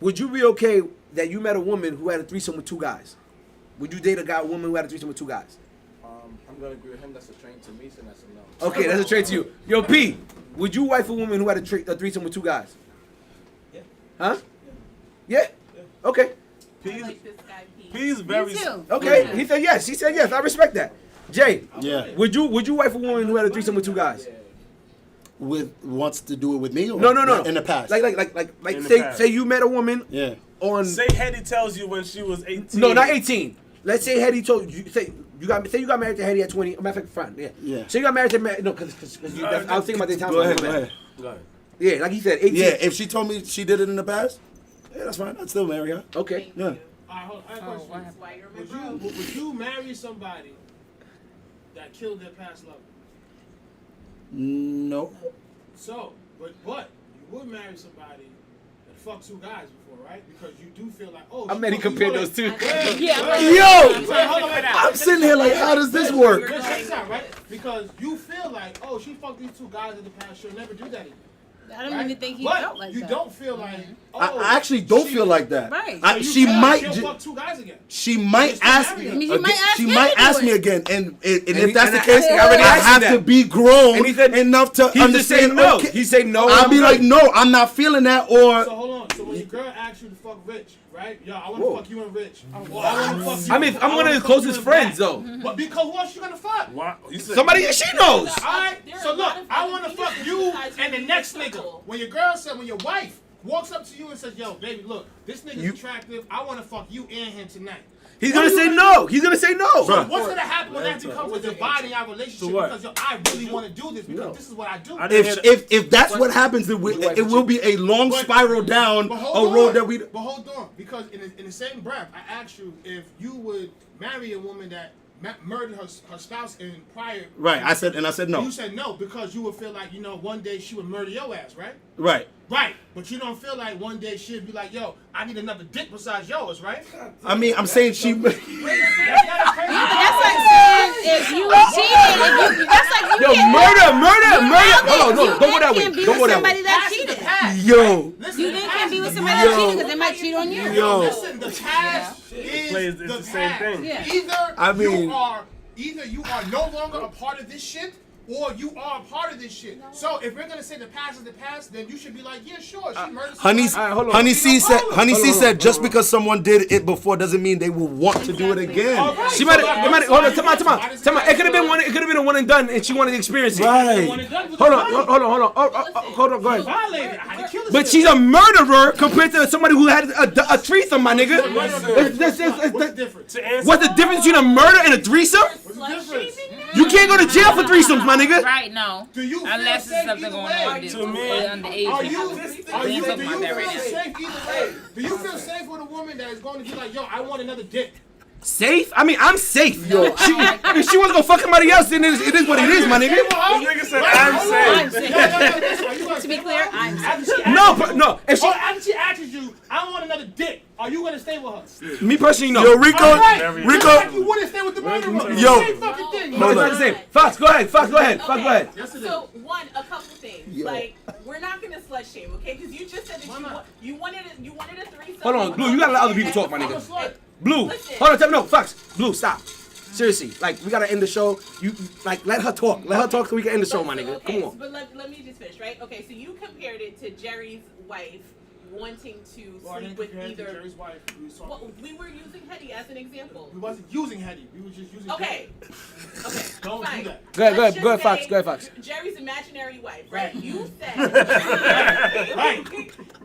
Would you be okay that you met a woman who had a threesome with 2 guys? Would you date a woman who had a threesome with 2 guys? I'm gonna agree with him. That's a train to me, so that's a no. Okay, that's a train to you. Yo, P, would you wife a woman who had a threesome with 2 guys? Yeah. Huh? Yeah? Okay. I P's, like this guy, Pete. P's very. Me too. Okay. He said yes. He said yes. I respect that. Jay, Yeah. would you wife a woman who had a threesome with 2 guys? Wants to do it with me or No. in the past? Like In the say past. say you met a woman yeah. on Say Hetty tells you when she was 18. no, not 18. Let's say Hetty told you say you got married to Hetty at 20. Matter of fact, fine. Yeah. Yeah. So you got married to no because I was thinking about the time. Go ahead. Go ahead. Yeah, like he said, 18. Yeah, if she told me she did it in the past, yeah, that's fine. I'd still marry her. Okay. Yeah. All right, hold on. I have a question. what happened? That's why you're my bro. Would you marry somebody that killed their past lover? No. So, but you would marry somebody that fucked two guys before, right? Because you do feel like, oh, I bet he compared those two. I'm sitting here like, how does this work? Check this out, right? Because you feel like, oh, she fucked these two guys in the past. She'll never do that again. I don't even think he but felt like you that. don't feel like. Oh, I actually don't feel like that. Right. so you She feel like might. she'll fuck two guys again. She might ask me. I mean, she might ask me him again, and if he- that's the and case, I I already asked have him to that. be grown And he said- enough to He just say understand. no. Okay. He say no. I'll be like, no, I'm not feeling that, or So hold on. So when your girl asks you to fuck Rich, right? Yo, I want Whoa. to fuck you and Rich. Or I want to fuck you. I mean, I'm I one of wanna his fuck you closest and friends, Matt. though. But because who else you gonna fuck? Why? You said Somebody she knows. Alright, There are so a lot look, of I want to things fuck you besides and the being next nigga. respectful. When your girl said, when your wife walks up to you and says, yo, baby, look, this nigga's attractive. I want to fuck you and him tonight. He's gonna say no. He's gonna say no. Bruh. What's gonna happen when that becomes a dividing our relationship? So what? Because yo, I really want to do this because this is what I do. I didn't hear that. if that's what happens, it will be a long spiral down But a hold road on. that we. But hold on, because in the same breath, I asked you if you would marry a woman that murdered her spouse in prior. Right, I said no. You said no because you would feel like one day she would murder your ass, right? Right. Right, but you don't feel like one day she'd be like, yo, I need another dick besides yours, right? I mean, I'm saying she. That's like saying if you cheated, that's like you Yo, can't murder. Hold on, no, you don't go that way. can't be Don't with go that somebody way. that cheated. Yo. You then can't be with somebody that cheated because they might cheat on you. Yo. Listen, the past is It's the same past. thing. Yeah. Either you are no longer a part of this shit, or you are a part of this shit. So if we're gonna say the past is the past, then you should be like, yeah, sure, she murdered Honey somebody. Honey C said. Honey Hold C on, said hold just on. because someone did it before doesn't mean they will want to do it again. All right, She might so have. Hold on. Time out. It could have been one. It could have been a one and done, and she wanted to experience it. Right. Hold on. Hold on. Go ahead. Violated. I had to kill this But nigga. she's a murderer compared to somebody who had a threesome, my nigga. What's the difference? To answer What's the difference between a murder and a threesome? What's the difference? You can't go to jail for threesomes, my nigga. Right, no. Do you feel Unless safe it's something either going way? on To me, underage. Are you We do ain't you talking about that feel right now. safe either way? Do you feel safe with a woman that is going to be like, yo, I want another dick? Safe? I mean, I'm safe. No, I don't like that. If she wants to go fuck somebody else, then it is what it is, my nigga. This nigga said I'm safe. To be clear, I'm No. If she, After she asks you, I want another dick, are you gonna stay with her? me personally, no. Yo, Rico. All right. Very- Just like you Rico. wouldn't stay with the murderer. Yo. Same fucking thing. No, it's not the same. Fox, go ahead. Fox, go ahead. Yes, it is. So one, a couple things. Like we're not gonna slut shame, okay? Because you just said that you wanted a threesome. Hold on, Blue, you gotta let other people talk, my I'm a nigga. slut. Blue, Listen. hold on, tell me no. Fox, Blue, stop. Seriously, like we gotta end the show. You like let her talk. Let her talk so we can end the show, my nigga. Okay, Come on. But let me just finish, right? Okay, so you compared it to Jerry's wife wanting to Well, I sleep didn't with compare it to either. Jerry's wife. We was talking- Well, we were using Hetty as an example. We wasn't using Hetty. We were just using. Okay. Okay. Don't do fine. that. Go ahead, Let's just Fox, say go ahead, Fox. Jerry's imaginary wife, Right. right? You said Right.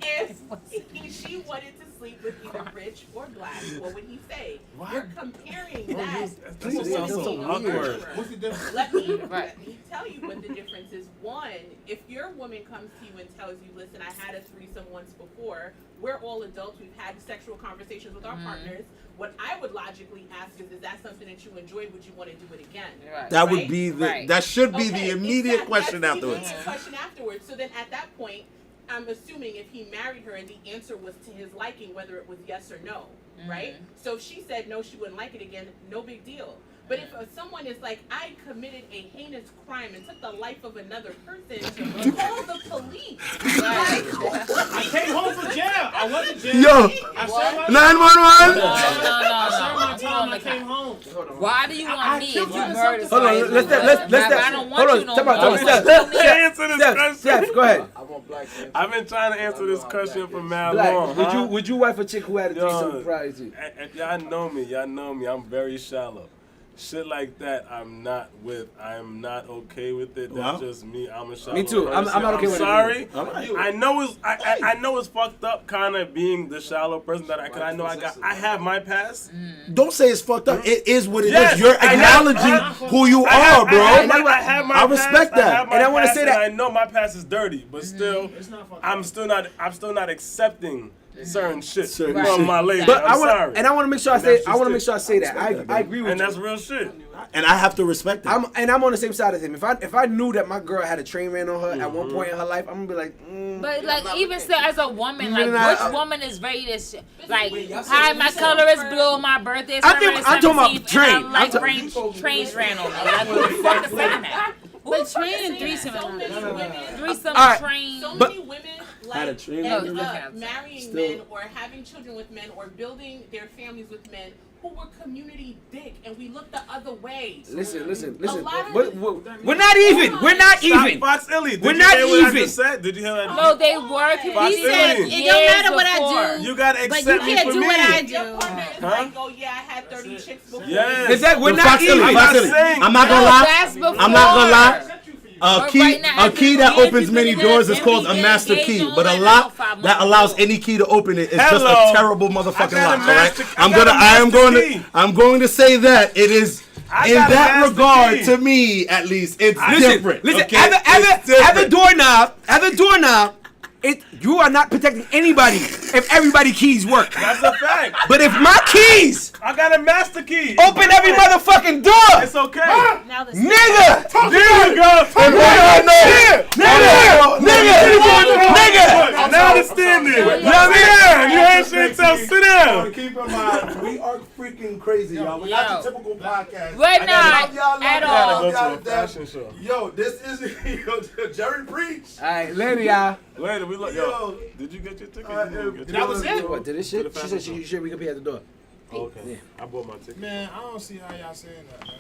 if she wanted to sleep with either rich or black, what would he say? You're comparing that That to a sounds woman so being a awkward. murderer. What's the difference? Let me tell you what the difference is. One, if your woman comes to you and tells you, listen, I had a threesome once before, we're all adults, we've had sexual conversations with our partners. What I would logically ask is that something that you enjoyed? Would you want to do it again? Right. That would Right? be the. Right. That should be Okay, the immediate exactly. question That's the afterwards. immediate question afterwards. So then at that point, I'm assuming if he married her and the answer was to his liking, whether it was yes or no, right? So if she said no, she wouldn't like it again, no big deal. But if someone is like, I committed a heinous crime and took the life of another person, call the police. I came home from jail. I went to jail. Yo, I served my 911. No. I served my Hold time. on, I came home. Why do you want me if you murdered Hold on, somebody? let's I don't want you no Come more. on, Can't answer this question. Steph, go ahead. I've been trying to answer this question for mad Black, long. would you wife a chick who had a threesome Yo, prior to? y'all know me. I'm very shallow. Shit like that, I'm not with. I'm not okay with it. That's Wow. just me. I'm a shallow Me too. I'm person. not okay with it sorry. either. I know it's. I know it's fucked up, kind of being the shallow person that I. Cause I know I have my past. Don't say it's fucked up. It is what it is. Yes, You're I know. acknowledging who you I have- are, bro. I have my I respect past, that. I have my And I wanna past, say that- and I know my past is dirty, but still, It's not fucking. I'm still not accepting certain shit Certain from shit. my lady. But I'm sorry. I want to make sure I And say. that's I want to just make sure I say that. respect that, I agree with and you. that's real shit. And I have to respect it. I'm on the same side as him. If I knew that my girl had a train ran on her at one point in her life, I'm gonna be like. But like even still, as a woman, like Nah, which woman is ready to like? Wait, y'all Hi, said- my you said color is for- blue. My birthday is I'm talking about 17th, train. and I like I'm trains ran on me. Like who the fuck is saying that? But train and threesome So are many not. women. Threesome Alright, train. So But- many women Had a like train end on up them. marrying Still. men or having children with men or building their families with men who were community dick, and we look the other way. Listen. A lot of We're not even. We're not even. Fox Illy. Did We're you not hear what I even. just said? Did you hear that? No, they were. Fox He said, Illy. it don't matter what I do. You gotta But accept you me can't for do me. what I Your do. partner is like, oh yeah, I had 30 chicks before. Yes. Exactly. We're Yo, not Fox Illy, even. Fox Illy. saying- I'm not No, gonna lie. that's before. I'm not gonna lie. A But key, right now, a key that every opens man many you doors been is called a engaged master on key. like But a about lock 5 months that allows ago. any key to open it is Hello. just a terrible I motherfucking got a lock. All right, master- I got a I am going master key. to, I'm going to say that it is. I In got a that master regard, key. to me at least, it's Listen, different. listen. okay? As It's a different. doorknob, you are not protecting anybody if everybody keys work. That's a fact. But if my keys I got a master key. open every motherfucking door, It's okay. Now the nigga, There you go. nigga. Now the standing. You know what I mean? You ain't shit, so sit down. Keep in mind, we are freaking crazy, y'all. We're Yo. not the typical podcast. We're not Y'all at love all. Go to y'all a to death. fashion show. Yo, this is Jerry Preach. All right, later, y'all. Later, we look. Yo. Yo, did you get your ticket? You didn't get That was yours? it? What, did this shit? She said she should we could be at the door. Okay. I bought my ticket. Man, I don't see how y'all saying that, man.